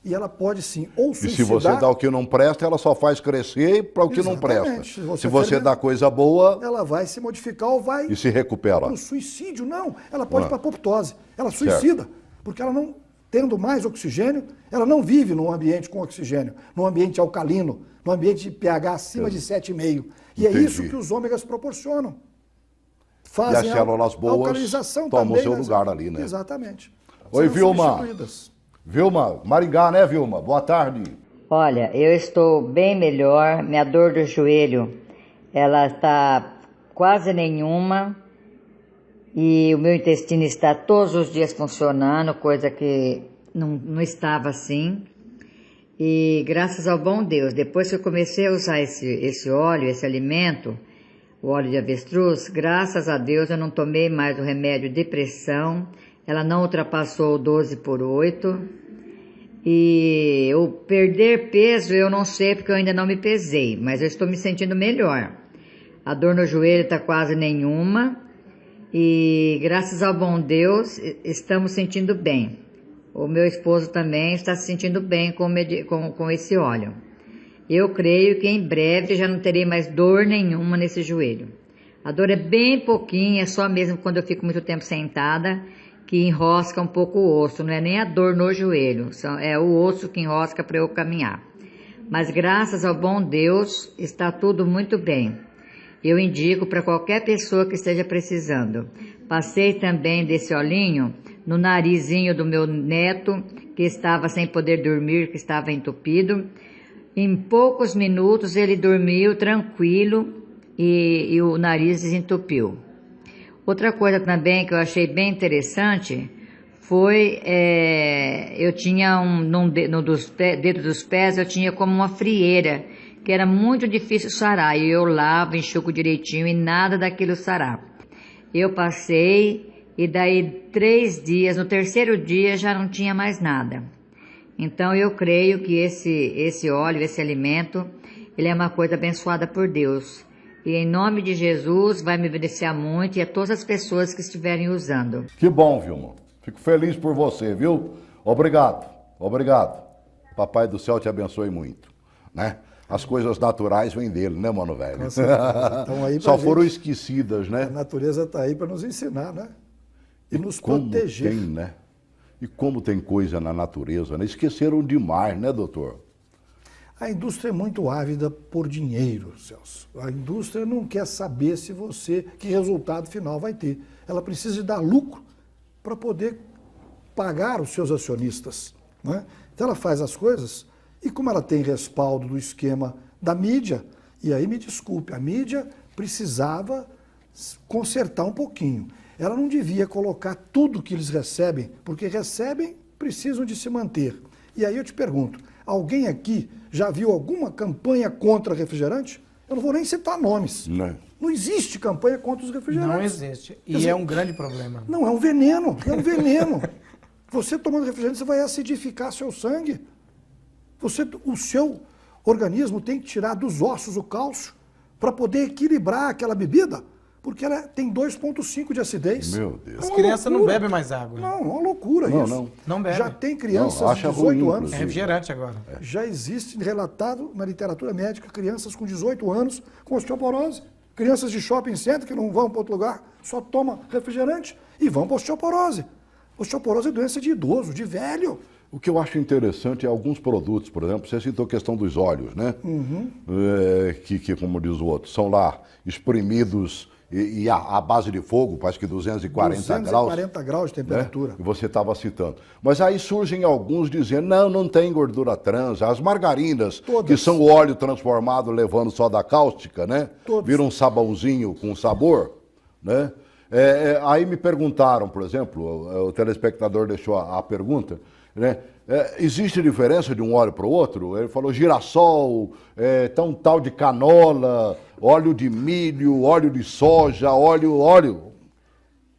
[SPEAKER 2] E ela pode sim ou suicidar...
[SPEAKER 1] E se você dá o que não presta, ela só faz crescer para o que não presta. Se você dá coisa boa...
[SPEAKER 2] Ela vai se modificar ou vai...
[SPEAKER 1] E se recupera.
[SPEAKER 2] O suicídio, não. Ela pode ir para a apoptose. Ela suicida, porque ela não, tendo mais oxigênio, ela não vive num ambiente com oxigênio, num ambiente alcalino, num ambiente de pH acima de 7,5. E é isso que os ômegas proporcionam. Fazem
[SPEAKER 1] e as células boas
[SPEAKER 2] alcalinização
[SPEAKER 1] tomam o seu
[SPEAKER 2] também,
[SPEAKER 1] lugar ali, né?
[SPEAKER 2] Exatamente.
[SPEAKER 1] Oi, Vilma. Vilma, Maringá, né, Vilma? Boa tarde.
[SPEAKER 6] Olha, eu estou bem melhor. Minha dor do joelho, ela está quase nenhuma. E o meu intestino está todos os dias funcionando, coisa que não estava assim. E graças ao bom Deus, depois que eu comecei a usar esse óleo, esse alimento, o óleo de avestruz, graças a Deus eu não tomei mais o remédio de pressão, ela não ultrapassou o 12/8. E o perder peso eu não sei porque eu ainda não me pesei, mas eu estou me sentindo melhor. A dor no joelho está quase nenhuma e graças ao bom Deus estamos sentindo bem. O meu esposo também está se sentindo bem com esse óleo. Eu creio que em breve já não terei mais dor nenhuma nesse joelho. A dor é bem pouquinha, é só mesmo quando eu fico muito tempo sentada, que enrosca um pouco o osso. Não é nem a dor no joelho, é o osso que enrosca para eu caminhar. Mas graças ao bom Deus está tudo muito bem. Eu indico para qualquer pessoa que esteja precisando. Passei também desse olhinho no narizinho do meu neto, que estava sem poder dormir, que estava entupido. Em poucos minutos ele dormiu tranquilo e o nariz desentupiu. Outra coisa também que eu achei bem interessante foi, eu tinha no dedo dos pés, eu tinha como uma frieira, que era muito difícil sarar, e eu lavo, enxugo direitinho e nada daquilo sarar. Eu passei e daí 3 dias, no terceiro dia já não tinha mais nada. Então eu creio que esse óleo, esse alimento, ele é uma coisa abençoada por Deus. E em nome de Jesus vai me beneficiar muito e a todas as pessoas que estiverem usando.
[SPEAKER 1] Que bom, Vilma. Fico feliz por você, viu? Obrigado, obrigado. Papai do céu te abençoe muito, né? As coisas naturais vêm dele, né, mano velho?
[SPEAKER 2] Aí
[SPEAKER 1] só foram esquecidas, né?
[SPEAKER 2] A natureza está aí para nos ensinar, né? E nos proteger.
[SPEAKER 1] Tem, né? E como tem coisa na natureza, né? Esqueceram demais, né, doutor?
[SPEAKER 2] A indústria é muito ávida por dinheiro, Celso. A indústria não quer saber que resultado final vai ter. Ela precisa de dar lucro para poder pagar os seus acionistas, né? Então ela faz as coisas e como ela tem respaldo do esquema da mídia, e aí me desculpe, a mídia precisava consertar um pouquinho. Ela não devia colocar tudo que eles recebem, porque recebem, precisam de se manter. E aí eu te pergunto, alguém aqui já viu alguma campanha contra refrigerante? Eu não vou nem citar nomes. Não existe campanha contra os refrigerantes.
[SPEAKER 3] Não existe. E é um grande problema.
[SPEAKER 2] Não, é um veneno. É um veneno. Você tomando refrigerante, você vai acidificar seu sangue. O seu organismo tem que tirar dos ossos o cálcio para poder equilibrar aquela bebida. porque ela tem 2,5 de acidez.
[SPEAKER 1] Meu Deus.
[SPEAKER 3] As crianças não bebem mais água.
[SPEAKER 2] Não, é uma loucura isso.
[SPEAKER 3] Não bebe.
[SPEAKER 2] Já tem crianças
[SPEAKER 1] Não,
[SPEAKER 2] de
[SPEAKER 1] acha
[SPEAKER 2] 18
[SPEAKER 1] ruim,
[SPEAKER 2] anos.
[SPEAKER 3] É refrigerante agora.
[SPEAKER 2] Já existe relatado na literatura médica crianças com 18 anos com osteoporose. Crianças de shopping center que não vão para outro lugar, só tomam refrigerante e vão para osteoporose. Osteoporose é doença de idoso, de velho.
[SPEAKER 1] O que eu acho interessante é alguns produtos, por exemplo, você citou a questão dos óleos, né? Que, como diz o outro, são lá espremidos e a base de fogo, parece que 240 graus.
[SPEAKER 2] 240 graus de temperatura.
[SPEAKER 1] Né? E você estava citando. Mas aí surgem alguns dizendo, não tem gordura trans. As margarinas,
[SPEAKER 2] Todas.
[SPEAKER 1] que são o óleo transformado levando soda cáustica, né?
[SPEAKER 2] Todas.
[SPEAKER 1] Vira um sabãozinho com sabor, né? Aí me perguntaram, por exemplo, o telespectador deixou a pergunta, né? Existe diferença de um óleo para o outro? Ele falou girassol, tal de canola, óleo de milho, óleo de soja, óleo.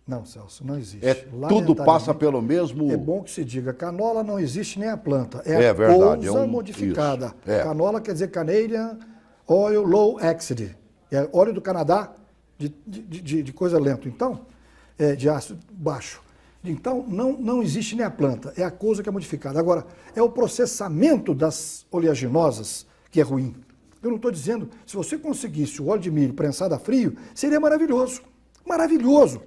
[SPEAKER 2] Não, Celso, não existe.
[SPEAKER 1] Tudo passa pelo mesmo...
[SPEAKER 2] É bom que se diga, canola não existe nem a planta,
[SPEAKER 1] É
[SPEAKER 2] a
[SPEAKER 1] verdade,
[SPEAKER 2] couza modificada.
[SPEAKER 1] Isso,
[SPEAKER 2] Canola quer dizer Canadian Oil Low Exide, é óleo do Canadá de coisa lenta, então, de ácido baixo. Então, não existe nem a planta, é a couza que é modificada. Agora, é o processamento das oleaginosas que é ruim. Eu não estou dizendo, se você conseguisse o óleo de milho prensado a frio, seria maravilhoso. Maravilhoso.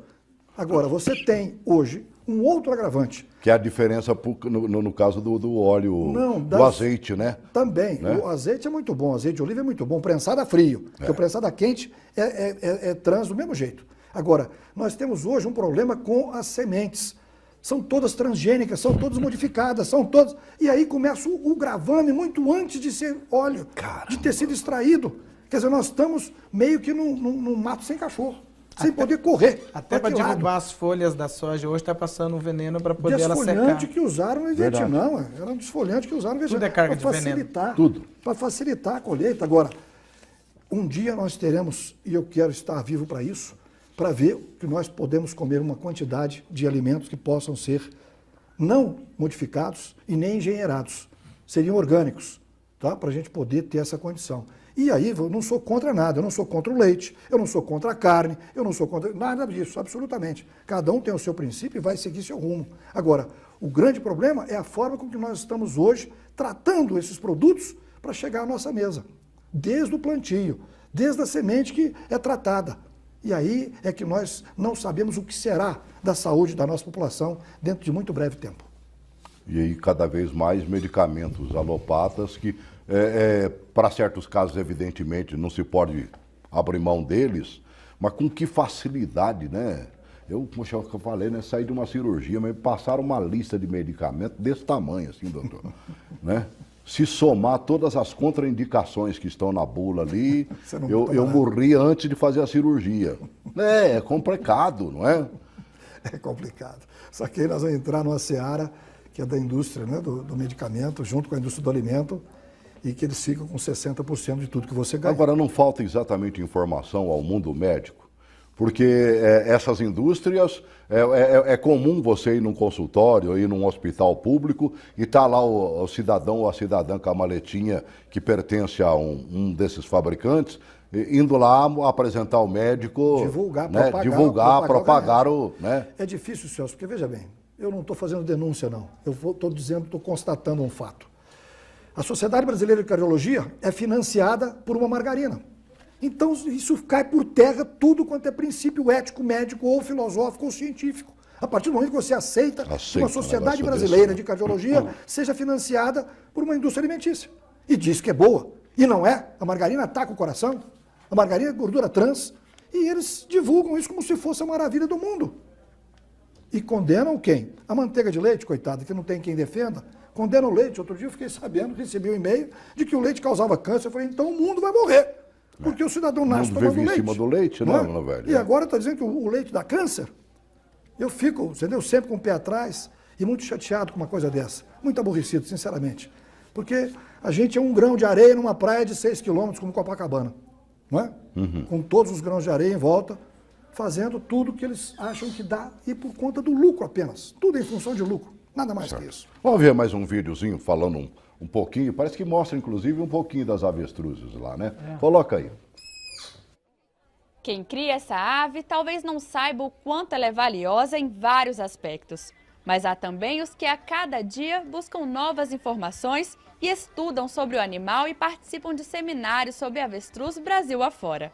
[SPEAKER 2] Agora, você tem hoje um outro agravante.
[SPEAKER 1] Que é a diferença no caso do óleo, do azeite, né?
[SPEAKER 2] Também.
[SPEAKER 1] Né?
[SPEAKER 2] O azeite é muito bom, o azeite de oliva é muito bom, prensado a frio. Porque o prensado a quente é trans do mesmo jeito. Agora, nós temos hoje um problema com as sementes. São todas transgênicas, são todas modificadas, são todas... E aí começa o gravame muito antes de ser óleo, de ter sido extraído. Quer dizer, nós estamos meio que num mato sem cachorro, sem poder correr.
[SPEAKER 3] Até para derrubar as folhas da soja, hoje está passando um veneno para poder ela secar.
[SPEAKER 2] Desfolhante que usaram no Vietnã, era um desfolhante que usaram no Vietnã.
[SPEAKER 3] Tudo é carga de veneno.
[SPEAKER 1] Tudo.
[SPEAKER 2] Para facilitar a colheita. Agora, um dia nós teremos, e eu quero estar vivo para isso, para ver que nós podemos comer uma quantidade de alimentos que possam ser não modificados e nem engenheirados. Seriam orgânicos, tá? Para a gente poder ter essa condição. E aí eu não sou contra nada, eu não sou contra o leite, eu não sou contra a carne, eu não sou contra nada disso, absolutamente. Cada um tem o seu princípio e vai seguir seu rumo. Agora, o grande problema é a forma com que nós estamos hoje tratando esses produtos para chegar à nossa mesa. Desde o plantio, desde a semente que é tratada. E aí é que nós não sabemos o que será da saúde da nossa população dentro de muito breve tempo.
[SPEAKER 1] E aí cada vez mais medicamentos alopatas que, para certos casos, evidentemente, não se pode abrir mão deles, mas com que facilidade, né? Como eu falei, né? Saí de uma cirurgia, mas passaram uma lista de medicamentos desse tamanho, assim, doutor, né? Se somar todas as contraindicações que estão na bula ali, eu morri antes de fazer a cirurgia. É complicado, não é?
[SPEAKER 2] É complicado. Só que aí nós vamos entrar numa seara que é da indústria, né, do medicamento, junto com a indústria do alimento, e que eles ficam com 60% de tudo que você ganha.
[SPEAKER 1] Agora, não falta exatamente informação ao mundo médico, porque essas indústrias, é comum você ir num consultório, ir num hospital público e tá lá o cidadão ou a cidadã com a maletinha que pertence a um desses fabricantes, indo lá apresentar ao médico, propagar o... Né?
[SPEAKER 2] É difícil, Celso, porque veja bem, eu não estou fazendo denúncia não, eu estou constatando um fato. A Sociedade Brasileira de Cardiologia é financiada por uma margarina. Então, isso cai por terra tudo quanto é princípio ético, médico, ou filosófico, ou científico. A partir do momento que você aceita que uma sociedade brasileira de cardiologia seja financiada por uma indústria alimentícia. E diz que é boa. E não é. A margarina ataca o coração. A margarina é gordura trans. E eles divulgam isso como se fosse a maravilha do mundo. E condenam quem? A manteiga de leite, coitada, que não tem quem defenda. Condena o leite. Outro dia eu fiquei sabendo, recebi um e-mail de que o leite causava câncer. Eu falei, então o mundo vai morrer. Porque o cidadão nasce tomando leite.
[SPEAKER 1] Vive em cima do leite, né, meu velho?
[SPEAKER 2] E agora está dizendo que o leite dá câncer? Eu fico, entendeu, sempre com o pé atrás e muito chateado com uma coisa dessa. Muito aborrecido, sinceramente. Porque a gente é um grão de areia numa praia de 6 quilômetros, como Copacabana. Não é? Com todos os grãos de areia em volta, fazendo tudo que eles acham que dá e por conta do lucro apenas. Tudo em função de lucro. Nada mais que isso.
[SPEAKER 1] Vamos ver mais um videozinho falando um pouquinho, parece que mostra inclusive um pouquinho das avestruzes lá, né? Coloca aí.
[SPEAKER 7] Quem cria essa ave talvez não saiba o quanto ela é valiosa em vários aspectos. Mas há também os que a cada dia buscam novas informações e estudam sobre o animal e participam de seminários sobre avestruz Brasil afora,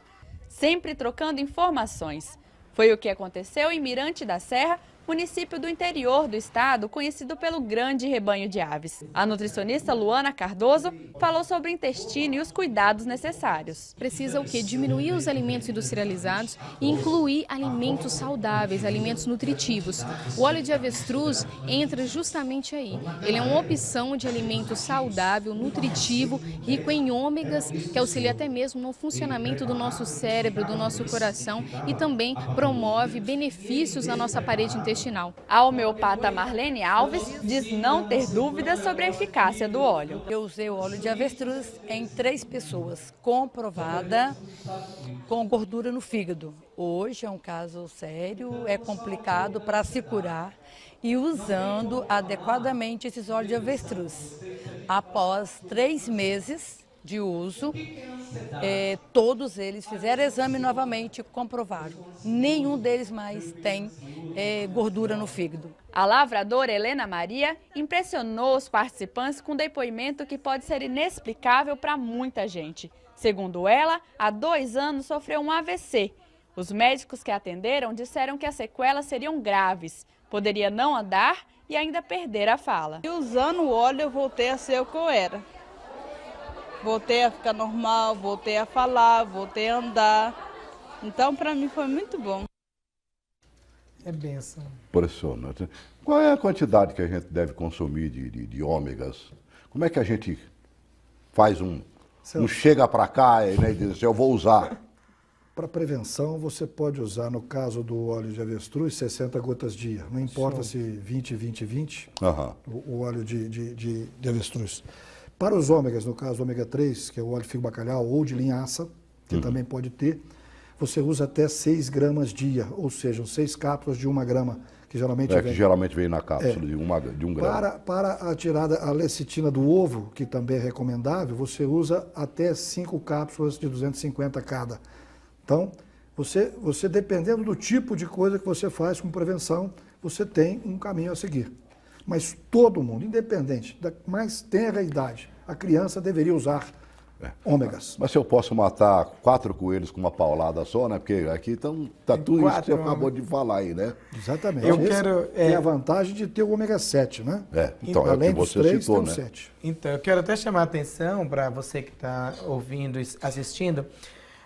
[SPEAKER 7] sempre trocando informações. Foi o que aconteceu em Mirante da Serra, município do interior do estado, conhecido pelo grande rebanho de aves. A nutricionista Luana Cardoso falou sobre o intestino e os cuidados necessários.
[SPEAKER 8] Precisa o quê? Diminuir os alimentos industrializados e incluir alimentos saudáveis, alimentos nutritivos. O óleo de avestruz entra justamente aí. Ele é uma opção de alimento saudável, nutritivo, rico em ômegas, que auxilia até mesmo no funcionamento do nosso cérebro, do nosso coração e também promove benefícios na nossa parede intestinal.
[SPEAKER 7] A homeopata Marlene Alves diz não ter dúvidas sobre a eficácia do óleo.
[SPEAKER 9] Eu usei o óleo de avestruz em 3 pessoas, comprovada com gordura no fígado. Hoje é um caso sério, é complicado para se curar e usando adequadamente esses óleos de avestruz. Após 3 meses de uso, todos eles fizeram exame novamente e comprovaram. Nenhum deles mais tem gordura no fígado.
[SPEAKER 7] A lavradora Helena Maria impressionou os participantes com um depoimento que pode ser inexplicável para muita gente. Segundo ela, há 2 anos sofreu um AVC. Os médicos que atenderam disseram que as sequelas seriam graves. Poderia não andar e ainda perder a fala.
[SPEAKER 10] E usando o óleo eu voltei a ser o que eu era. Voltei a ficar normal, voltei a falar, voltei a andar. Então, para mim, foi muito bom.
[SPEAKER 3] É bênção.
[SPEAKER 1] Impressionante. Qual é a quantidade que a gente deve consumir de ômegas? Como é que a gente faz um chega para cá e diz assim, eu vou usar?
[SPEAKER 2] Para prevenção, você pode usar, no caso do óleo de avestruz, 60 gotas dia. Não importa se 20, 20, 20, o óleo de avestruz. Para os ômegas, no caso ômega 3, que é o óleo de figo bacalhau, ou de linhaça, que também pode ter, você usa até 6 gramas dia, ou seja, 6 cápsulas de 1 grama, que geralmente vem.
[SPEAKER 1] Que geralmente vem na cápsula de 1 grama.
[SPEAKER 2] Para a tirada, a lecitina do ovo, que também é recomendável, você usa até 5 cápsulas de 250 cada. Então, você dependendo do tipo de coisa que você faz com prevenção, você tem um caminho a seguir. Mas todo mundo, independente da mais tenra idade, a criança deveria usar ômegas.
[SPEAKER 1] Mas se eu posso matar 4 coelhos com uma paulada só, né? Porque aqui está tudo isso que você acabou de falar aí, né?
[SPEAKER 2] Exatamente. Tem a vantagem de ter o ômega 7, né?
[SPEAKER 1] Então,
[SPEAKER 2] além
[SPEAKER 1] é o que você
[SPEAKER 2] dos 3,
[SPEAKER 1] citou,
[SPEAKER 2] tem
[SPEAKER 1] né?
[SPEAKER 2] o 7.
[SPEAKER 3] Então, eu quero até chamar a atenção para você que está ouvindo e assistindo.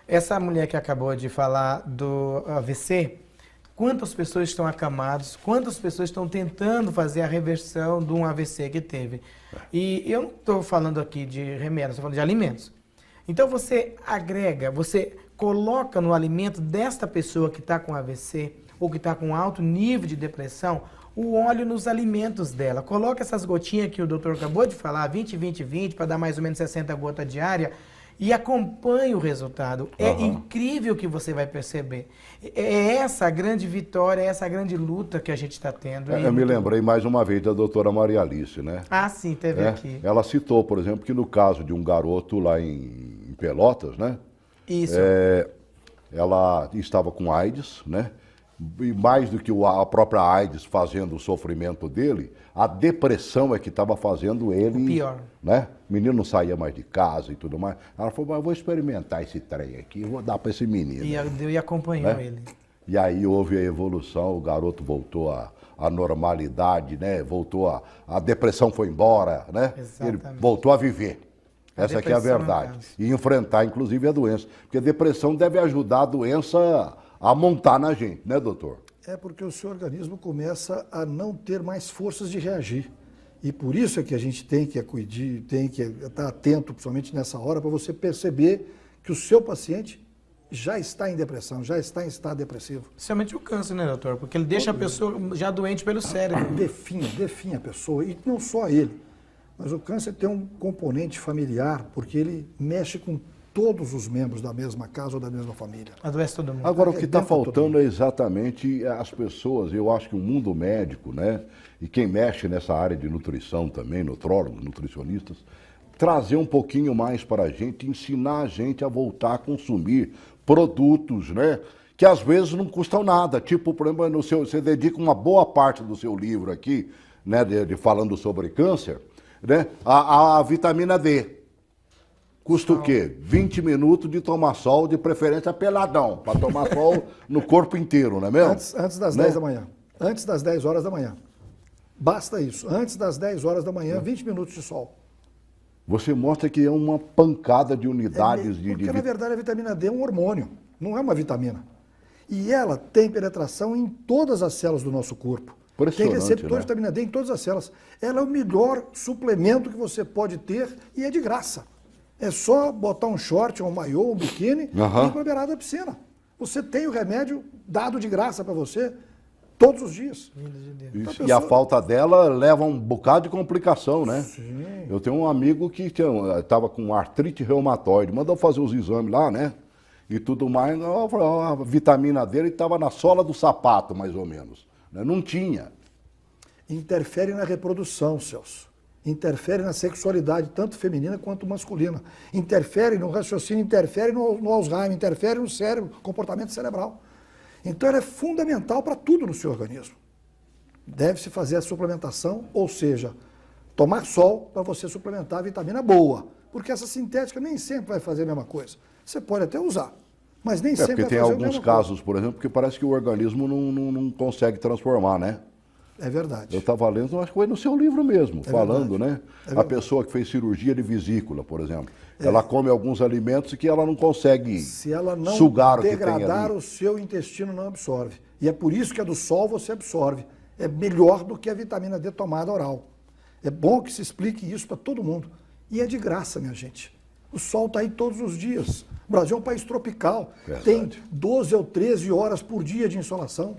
[SPEAKER 3] Essa mulher que acabou de falar do AVC, quantas pessoas estão acamadas, quantas pessoas estão tentando fazer a reversão de um AVC que teve. E eu não estou falando aqui de remédios, estou falando de alimentos. Então você agrega, você coloca no alimento desta pessoa que está com AVC ou que está com alto nível de depressão, o óleo nos alimentos dela. Coloca essas gotinhas que o doutor acabou de falar, 20, 20, 20, para dar mais ou menos 60 gotas diárias, e acompanhe o resultado. É incrível o que você vai perceber. É essa a grande vitória, é essa a grande luta que a gente está tendo.
[SPEAKER 1] Eu me lembrei mais uma vez da doutora Maria Alice, né?
[SPEAKER 3] Ah, sim, teve aqui.
[SPEAKER 1] Ela citou, por exemplo, que no caso de um garoto lá em Pelotas, né?
[SPEAKER 3] Isso.
[SPEAKER 1] Ela estava com AIDS, né? E mais do que a própria AIDS fazendo o sofrimento dele, a depressão é que estava fazendo ele...
[SPEAKER 3] O pior.
[SPEAKER 1] Né? O menino não saía mais de casa e tudo mais. Ela falou, mas eu vou experimentar esse trem aqui, vou dar para esse menino.
[SPEAKER 3] E acompanhou ele.
[SPEAKER 1] E aí houve a evolução, o garoto voltou à normalidade, né? Voltou a depressão foi embora, né?
[SPEAKER 3] Exatamente.
[SPEAKER 1] Ele voltou a viver. Essa aqui é a verdade. E enfrentar, inclusive, a doença. Porque a depressão deve ajudar a doença a montar na gente, né, doutor?
[SPEAKER 2] É porque o seu organismo começa a não ter mais forças de reagir. E por isso é que a gente tem que acudir, tem que estar atento, principalmente nessa hora, para você perceber que o seu paciente já está em depressão, já está em estado depressivo.
[SPEAKER 3] Principalmente o câncer, né, doutor? Porque ele deixa a pessoa já doente pelo cérebro.
[SPEAKER 2] Definha a pessoa, e não só ele. Mas o câncer tem um componente familiar, porque ele mexe com todos os membros da mesma casa ou da mesma família.
[SPEAKER 3] Adoece todo mundo.
[SPEAKER 1] Agora, o que está faltando é exatamente as pessoas, eu acho que o mundo médico, né, e quem mexe nessa área de nutrição também, nutrólogos, nutricionistas, trazer um pouquinho mais para a gente, ensinar a gente a voltar a consumir produtos, né? Que às vezes não custam nada. Tipo, por exemplo, você dedica uma boa parte do seu livro aqui, né, falando sobre câncer, né, a vitamina D. Custa o quê? 20 minutos de tomar sol, de preferência peladão, para tomar sol no corpo inteiro, não é mesmo?
[SPEAKER 2] Antes das 10 da manhã. Antes das 10 horas da manhã. Basta isso. Antes das 10 horas da manhã, 20 minutos de sol.
[SPEAKER 1] Você mostra que é uma pancada de unidades
[SPEAKER 2] Porque, na verdade, a vitamina D é um hormônio, não é uma vitamina. E ela tem penetração em todas as células do nosso corpo. Tem receptor de vitamina D em todas as células. Ela é o melhor suplemento que você pode ter e é de graça. É só botar um short, um maiô, um biquíni e ir para a beirada da piscina. Você tem o remédio dado de graça para você todos os dias.
[SPEAKER 1] Então, e a falta dela leva um bocado de complicação, né?
[SPEAKER 2] Sim.
[SPEAKER 1] Eu tenho um amigo que estava com artrite reumatoide, mandou fazer os exames lá, né? E tudo mais, a vitamina dele estava na sola do sapato, mais ou menos. Não tinha.
[SPEAKER 2] Interfere na reprodução, Celso. Interfere na sexualidade, tanto feminina quanto masculina. Interfere no raciocínio, interfere no Alzheimer, interfere no cérebro, comportamento cerebral. Então ela é fundamental para tudo no seu organismo. Deve-se fazer a suplementação, ou seja, tomar sol para você suplementar a vitamina boa. Porque essa sintética nem sempre vai fazer a mesma coisa. Você pode até usar, mas nem sempre vai fazer a mesma coisa.
[SPEAKER 1] Porque tem alguns casos, por exemplo, que parece que o organismo não consegue transformar, né?
[SPEAKER 2] É verdade.
[SPEAKER 1] Eu estava lendo, acho que foi no seu livro mesmo, falando, né? A pessoa que fez cirurgia de vesícula, por exemplo, ela come alguns alimentos que ela não consegue sugar o que tem ali. Se ela não degradar, o seu intestino não absorve. E é por isso que a do sol você absorve. É melhor do que a vitamina D tomada oral. É bom que se explique isso para todo mundo. E é de graça, minha gente. O sol está aí todos os dias. O Brasil é um país tropical. Verdade. Tem 12 ou 13 horas por dia de insolação.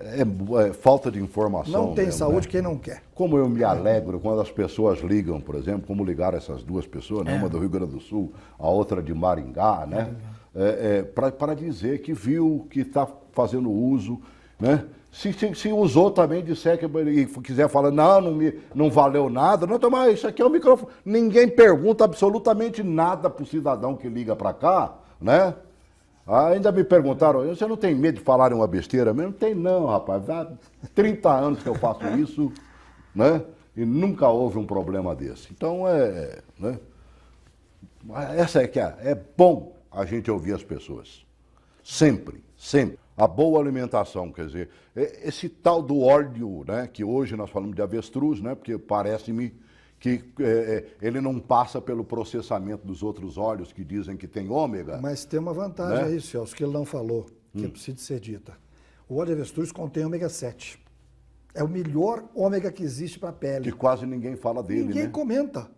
[SPEAKER 1] É falta de informação.
[SPEAKER 2] Não tem
[SPEAKER 1] mesmo,
[SPEAKER 2] saúde,
[SPEAKER 1] né?
[SPEAKER 2] Quem não quer.
[SPEAKER 1] Como eu me alegro quando as pessoas ligam, por exemplo, como ligaram essas duas pessoas, né? Uma do Rio Grande do Sul, a outra de Maringá, né? Para dizer que viu, que está fazendo uso, né? Se usou também, disser que e quiser falar, não valeu nada, não, mas isso aqui é o microfone. Ninguém pergunta absolutamente nada para o cidadão que liga para cá, né? Ainda me perguntaram, você não tem medo de falarem uma besteira mesmo? Não tem não, rapaz. Há 30 anos que eu faço isso, né? E nunca houve um problema desse. Então, né? Essa é que é bom a gente ouvir as pessoas. Sempre, sempre. A boa alimentação, quer dizer, esse tal do óleo, né? Que hoje nós falamos de avestruz, né? Porque parece-me que ele não passa pelo processamento dos outros óleos que dizem que tem ômega.
[SPEAKER 2] Mas tem uma vantagem aí, Celso, que ele não falou, que precisa ser dita. O óleo de avestruz contém ômega 7. É o melhor ômega que existe para a pele.
[SPEAKER 1] Que quase ninguém fala dele,
[SPEAKER 2] Ninguém comenta.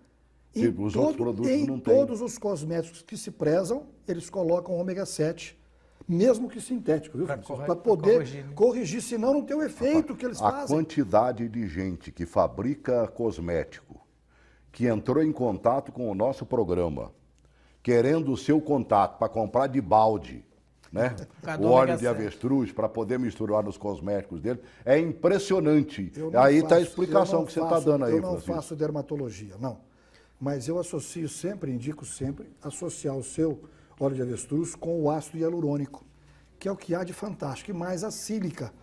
[SPEAKER 1] Os outros produtos não tem.
[SPEAKER 2] Em todos os cosméticos que se prezam, eles colocam ômega 7, mesmo que sintético, viu? Para poder corrigir, senão não tem o efeito que eles fazem.
[SPEAKER 1] A quantidade de gente que fabrica cosmético, que entrou em contato com o nosso programa, querendo o seu contato para comprar de balde, né? O óleo de avestruz para poder misturar nos cosméticos dele, é impressionante. Aí está a explicação que você está dando aí,
[SPEAKER 2] Eu não faço dermatologia, não. Mas eu associo sempre, indico sempre, associar o seu óleo de avestruz com o ácido hialurônico, que é o que há de fantástico, e mais a sílica,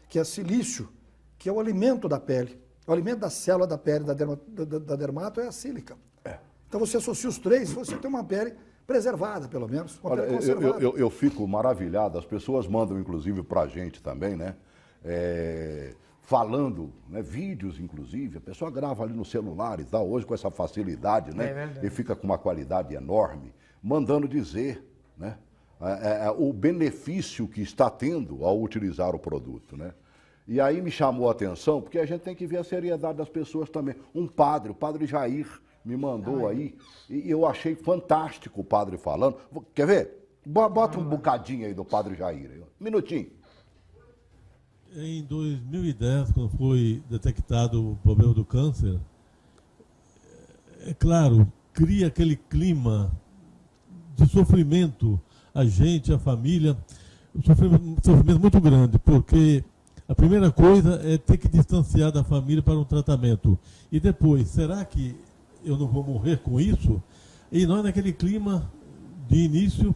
[SPEAKER 2] que é silício, que é o alimento da pele. O alimento da célula da pele da dermato é a sílica. Então você associa os três, você tem uma pele preservada, pelo menos. Uma pele conservada.
[SPEAKER 1] Eu fico maravilhado, as pessoas mandam, inclusive, para a gente também, né? Falando, né? Vídeos, inclusive, a pessoa grava ali no celular e tal, hoje com essa facilidade, né? E fica com uma qualidade enorme, mandando dizer, né? O benefício que está tendo ao utilizar o produto, né? E aí me chamou a atenção, porque a gente tem que ver a seriedade das pessoas também. O padre Jair, me mandou aí, e eu achei fantástico o padre falando. Quer ver? Bota um bocadinho aí do padre Jair. Um minutinho.
[SPEAKER 4] Em 2010, quando foi detectado o problema do câncer, é claro, cria aquele clima de sofrimento, a gente, a família, um sofrimento muito grande, porque a primeira coisa é ter que distanciar da família para um tratamento. E depois, será que eu não vou morrer com isso. E nós, naquele clima de início,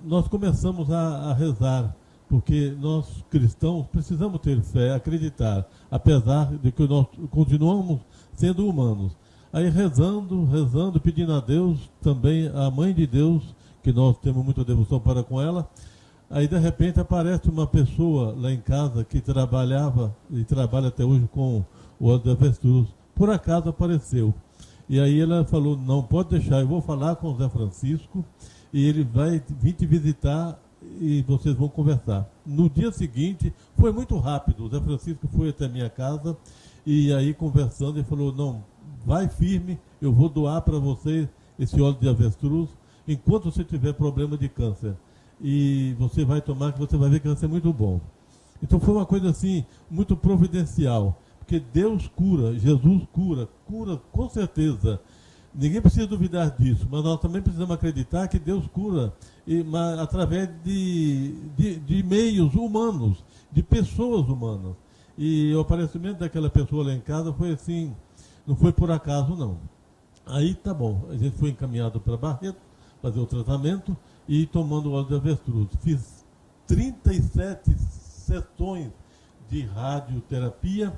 [SPEAKER 4] nós começamos a rezar, porque nós cristãos precisamos ter fé, acreditar, apesar de que nós continuamos sendo humanos. Aí rezando, pedindo a Deus, também a Mãe de Deus, que nós temos muita devoção para com ela. Aí de repente aparece uma pessoa lá em casa que trabalhava e trabalha até hoje com o óleo de avestruz. Por acaso apareceu. E aí ela falou, não, pode deixar, eu vou falar com o Zé Francisco e ele vai vir te visitar e vocês vão conversar. No dia seguinte, foi muito rápido, o Zé Francisco foi até minha casa e aí conversando, ele falou, não, vai firme, eu vou doar para vocês esse óleo de avestruz enquanto você tiver problema de câncer. E você vai tomar, que você vai ver que vai ser muito bom. Então foi uma coisa assim, muito providencial, porque Deus cura, Jesus cura com certeza. Ninguém precisa duvidar disso, mas nós também precisamos acreditar que Deus cura mas através de meios humanos, de pessoas humanas. E o aparecimento daquela pessoa lá em casa foi assim, não foi por acaso não. Aí tá bom, a gente foi encaminhado para Barreto, fazer o tratamento e tomando o óleo de avestruz. Fiz 37 sessões de radioterapia,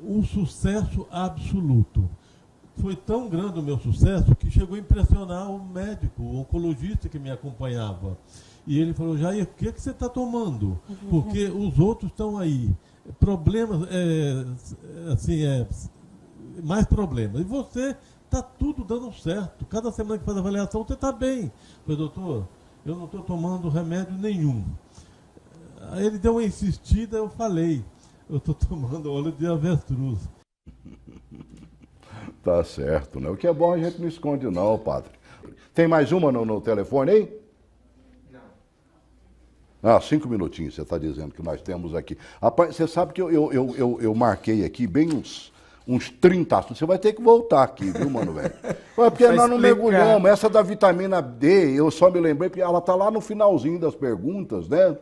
[SPEAKER 4] um sucesso absoluto. Foi tão grande o meu sucesso que chegou a impressionar o médico, o oncologista que me acompanhava. E ele falou, Jair, o que você está tomando? Porque os outros estão aí. Problemas, mais problemas. E você está tudo dando certo. Cada semana que faz a avaliação, você está bem. Eu falei, doutor, eu não estou tomando remédio nenhum. Aí ele deu uma insistida, eu falei, eu estou tomando óleo de avestruz.
[SPEAKER 1] Tá certo, né? O que é bom a gente não esconde não, padre. Tem mais uma no telefone aí? Não. 5 minutinhos, você está dizendo que nós temos aqui. Rapaz, você sabe que eu marquei aqui bem uns 30 assuntos. Você vai ter que voltar aqui, viu, mano, velho? Porque nós não mergulhamos. Essa da vitamina D, eu só me lembrei, porque ela está lá no finalzinho das perguntas, né?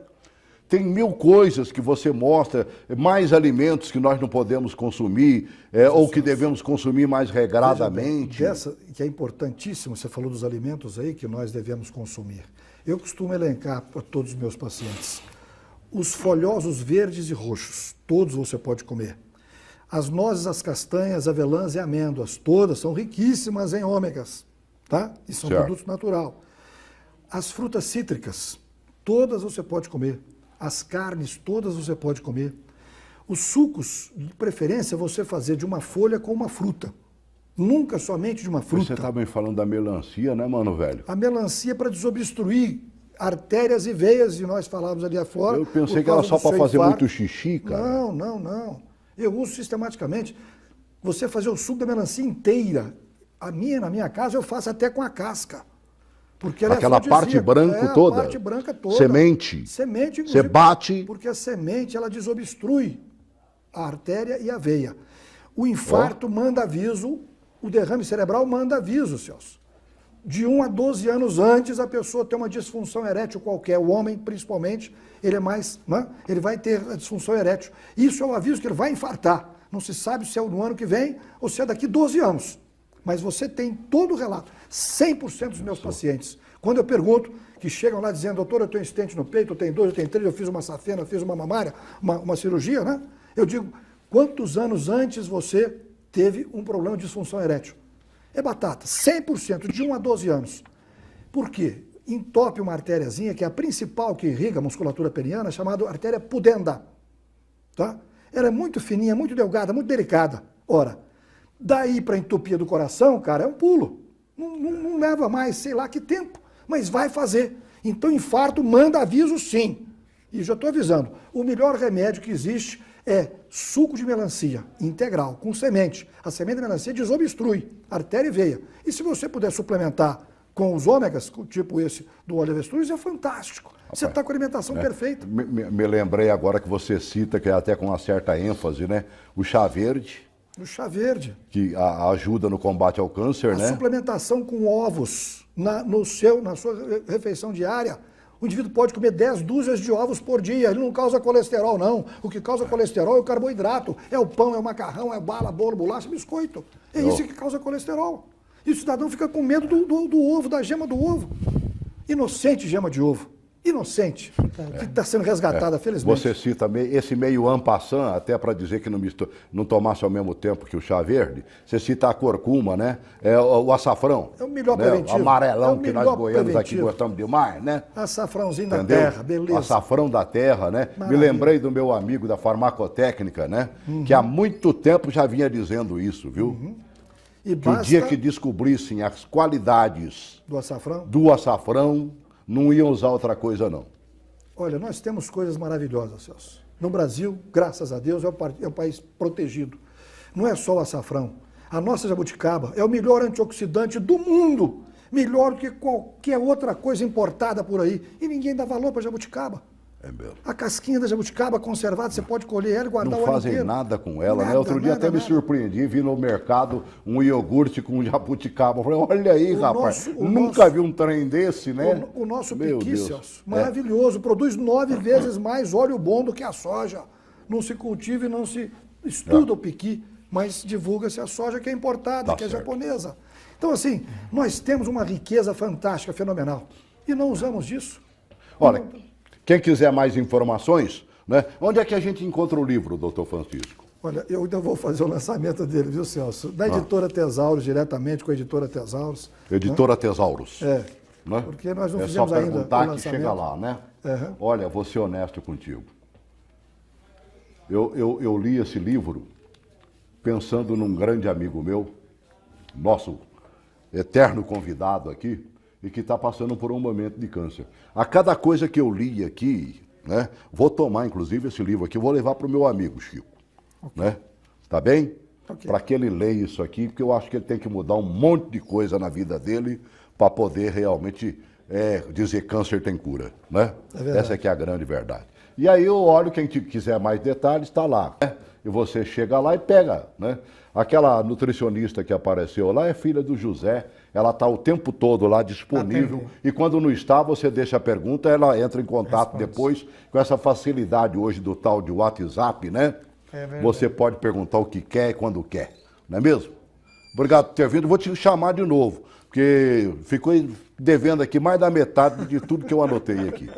[SPEAKER 1] Tem 1000 coisas que você mostra, mais alimentos que nós não podemos consumir, ou que devemos consumir mais regradamente.
[SPEAKER 2] Essa que é importantíssimo, você falou dos alimentos aí que nós devemos consumir. Eu costumo elencar para todos os meus pacientes. Os folhosos verdes e roxos, todos você pode comer. As nozes, as castanhas, avelãs e amêndoas, todas são riquíssimas em ômegas, tá? E são produtos natural. As frutas cítricas, todas você pode comer. As carnes, todas você pode comer. Os sucos, de preferência, você fazer de uma folha com uma fruta. Nunca somente de uma fruta.
[SPEAKER 1] Você está bem falando da melancia, né, mano, velho?
[SPEAKER 2] A melancia para desobstruir artérias e veias, e nós falávamos ali afora.
[SPEAKER 1] Eu pensei que era só para fazer muito xixi, cara.
[SPEAKER 2] Não. Eu uso sistematicamente. Você fazer o suco da melancia inteira. Na minha casa, eu faço até com a casca. Porque ela
[SPEAKER 1] aquela parte branca toda?
[SPEAKER 2] A parte branca toda.
[SPEAKER 1] Semente?
[SPEAKER 2] Semente,
[SPEAKER 1] você bate?
[SPEAKER 2] Porque a semente, ela desobstrui a artéria e a veia. O infarto manda aviso, o derrame cerebral manda aviso, Celso. De 1 a 12 anos antes, a pessoa tem uma disfunção erétil qualquer, o homem principalmente, ele é mais, né? Ele vai ter a disfunção erétil. Isso é o aviso que ele vai infartar. Não se sabe se é no ano que vem ou se é daqui 12 anos. Mas você tem todo o relato. 100% dos meus pacientes, quando eu pergunto, que chegam lá dizendo, doutor, eu tenho estente no peito, eu tenho 2, eu tenho 3, eu fiz uma safena, eu fiz uma mamária, uma cirurgia, né? Eu digo, quantos anos antes você teve um problema de disfunção erétil? É batata, 100%, de 1 a 12 anos. Por quê? Entope uma artériazinha, que é a principal que irriga a musculatura peniana, chamada artéria pudenda. Tá? Ela é muito fininha, muito delgada, muito delicada. Ora, daí para a entupia do coração, cara, é um pulo. Não leva mais, sei lá que tempo, mas vai fazer. Então, infarto manda aviso sim. E já estou avisando, o melhor remédio que existe é suco de melancia integral, com semente. A semente de melancia desobstrui artéria e veia. E se você puder suplementar com os ômegas, tipo esse do óleo de avestruz, é fantástico. Você está com a alimentação perfeita.
[SPEAKER 1] Me lembrei agora que você cita, que é até com uma certa ênfase, né? O chá verde.
[SPEAKER 2] O chá verde.
[SPEAKER 1] Que ajuda no combate ao câncer, né?
[SPEAKER 2] A suplementação com ovos na sua refeição diária. O indivíduo pode comer 10 dúzias de ovos por dia, ele não causa colesterol, não. O que causa colesterol é o carboidrato, é o pão, é o macarrão, é bala, bolo, bolacha, biscoito. É isso que causa colesterol. E o cidadão fica com medo do ovo, da gema do ovo. Inocente gema de ovo. Inocente, que está sendo resgatada, felizmente.
[SPEAKER 1] Você cita esse meio en passant, até para dizer que não tomasse ao mesmo tempo que o chá verde, você cita a curcuma, né? O açafrão.
[SPEAKER 2] É o melhor
[SPEAKER 1] né?
[SPEAKER 2] preventivo.
[SPEAKER 1] O amarelão, que nós goianos
[SPEAKER 2] preventivo.
[SPEAKER 1] aqui gostamos demais, né?
[SPEAKER 2] Açafrãozinho
[SPEAKER 1] Entendeu?
[SPEAKER 2] da terra, beleza.
[SPEAKER 1] O açafrão da terra, né?
[SPEAKER 2] Maravilha.
[SPEAKER 1] Me lembrei do meu amigo da farmacotécnica, né? Que há muito tempo já vinha dizendo isso, viu?
[SPEAKER 2] E
[SPEAKER 1] que o dia que descobrissem as qualidades do açafrão, não iam usar outra coisa, não.
[SPEAKER 2] Olha, nós temos coisas maravilhosas, Celso. No Brasil, graças a Deus, é um país protegido. Não é só o açafrão. A nossa jabuticaba é o melhor antioxidante do mundo. Melhor do que qualquer outra coisa importada por aí. E ninguém dá valor para a jabuticaba.
[SPEAKER 1] É mesmo.
[SPEAKER 2] A casquinha da jabuticaba conservada, você pode colher ela e guardar o ano
[SPEAKER 1] inteiro. Não fazem nada com ela, né? Outro dia até me surpreendi, vi no mercado um iogurte com jabuticaba. Eu falei, olha aí, rapaz, nunca vi um trem desse, né?
[SPEAKER 2] O nosso piqui, Celso, maravilhoso, produz 9 vezes mais óleo bom do que a soja. Não se cultiva e não se estuda o piqui, mas divulga-se a soja que é importada, que é japonesa. Então, assim, nós temos uma riqueza fantástica, fenomenal, e não usamos disso.
[SPEAKER 1] Olha, quem quiser mais informações, né? Onde é que a gente encontra o livro, doutor Francisco?
[SPEAKER 2] Olha, eu ainda vou fazer o lançamento dele, viu, Celso? Da editora Tesauros, diretamente com a editora Tesauros.
[SPEAKER 1] Editora Tesauros.
[SPEAKER 2] É,
[SPEAKER 1] né?
[SPEAKER 2] porque nós não fizemos ainda o lançamento.
[SPEAKER 1] É só perguntar que chega lá, né?
[SPEAKER 2] Uhum.
[SPEAKER 1] Olha, vou ser honesto contigo. Eu li esse livro pensando num grande amigo meu, nosso eterno convidado aqui, e que está passando por um momento de câncer. A cada coisa que eu li aqui, né, vou tomar inclusive esse livro aqui, vou levar para o meu amigo Chico, né? Tá bem? Para que ele leia isso aqui, porque eu acho que ele tem que mudar um monte de coisa na vida dele para poder realmente dizer câncer tem cura, né? Essa é que é a grande verdade. E aí eu olho, quem quiser mais detalhes, está lá, né? E você chega lá e pega, né? Aquela nutricionista que apareceu lá é filha do José, ela está o tempo todo lá disponível e quando não está, você deixa a pergunta, ela entra em contato depois com essa facilidade hoje do tal de WhatsApp, né? Você pode perguntar o que quer e quando quer, não é mesmo? Obrigado por ter vindo, vou te chamar de novo, porque ficou devendo aqui mais da metade de tudo que eu anotei aqui.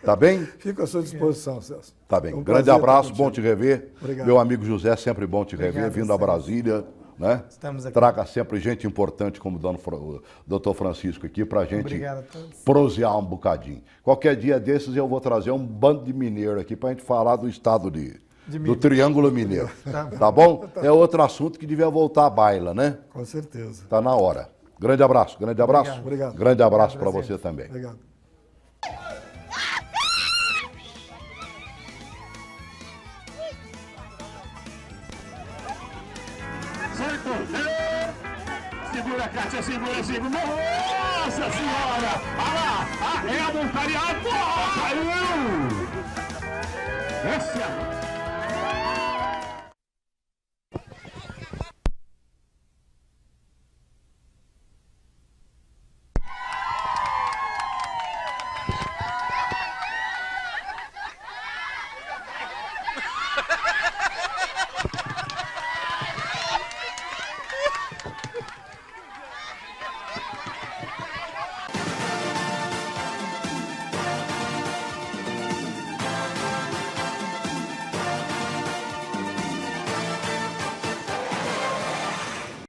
[SPEAKER 1] Tá bem?
[SPEAKER 2] Fico à sua disposição, Celso.
[SPEAKER 1] Tá bem. Grande abraço, bom te rever.
[SPEAKER 2] Obrigado.
[SPEAKER 1] Meu amigo José, sempre bom te rever, vindo a Brasília, né?
[SPEAKER 3] Estamos aqui.
[SPEAKER 1] Traga sempre gente importante como o doutor Francisco aqui pra gente prosear um bocadinho. Qualquer dia desses eu vou trazer um bando de mineiro aqui pra gente falar do estado do Triângulo Mineiro. Tá bom? É outro assunto que devia voltar à baila, né?
[SPEAKER 2] Com certeza.
[SPEAKER 1] Tá na hora. Grande abraço, grande abraço.
[SPEAKER 2] Obrigado.
[SPEAKER 1] Grande abraço para você também.
[SPEAKER 2] Obrigado.
[SPEAKER 11] Segura, Kátia, segura. Nossa Senhora! Olha lá! É a montaria!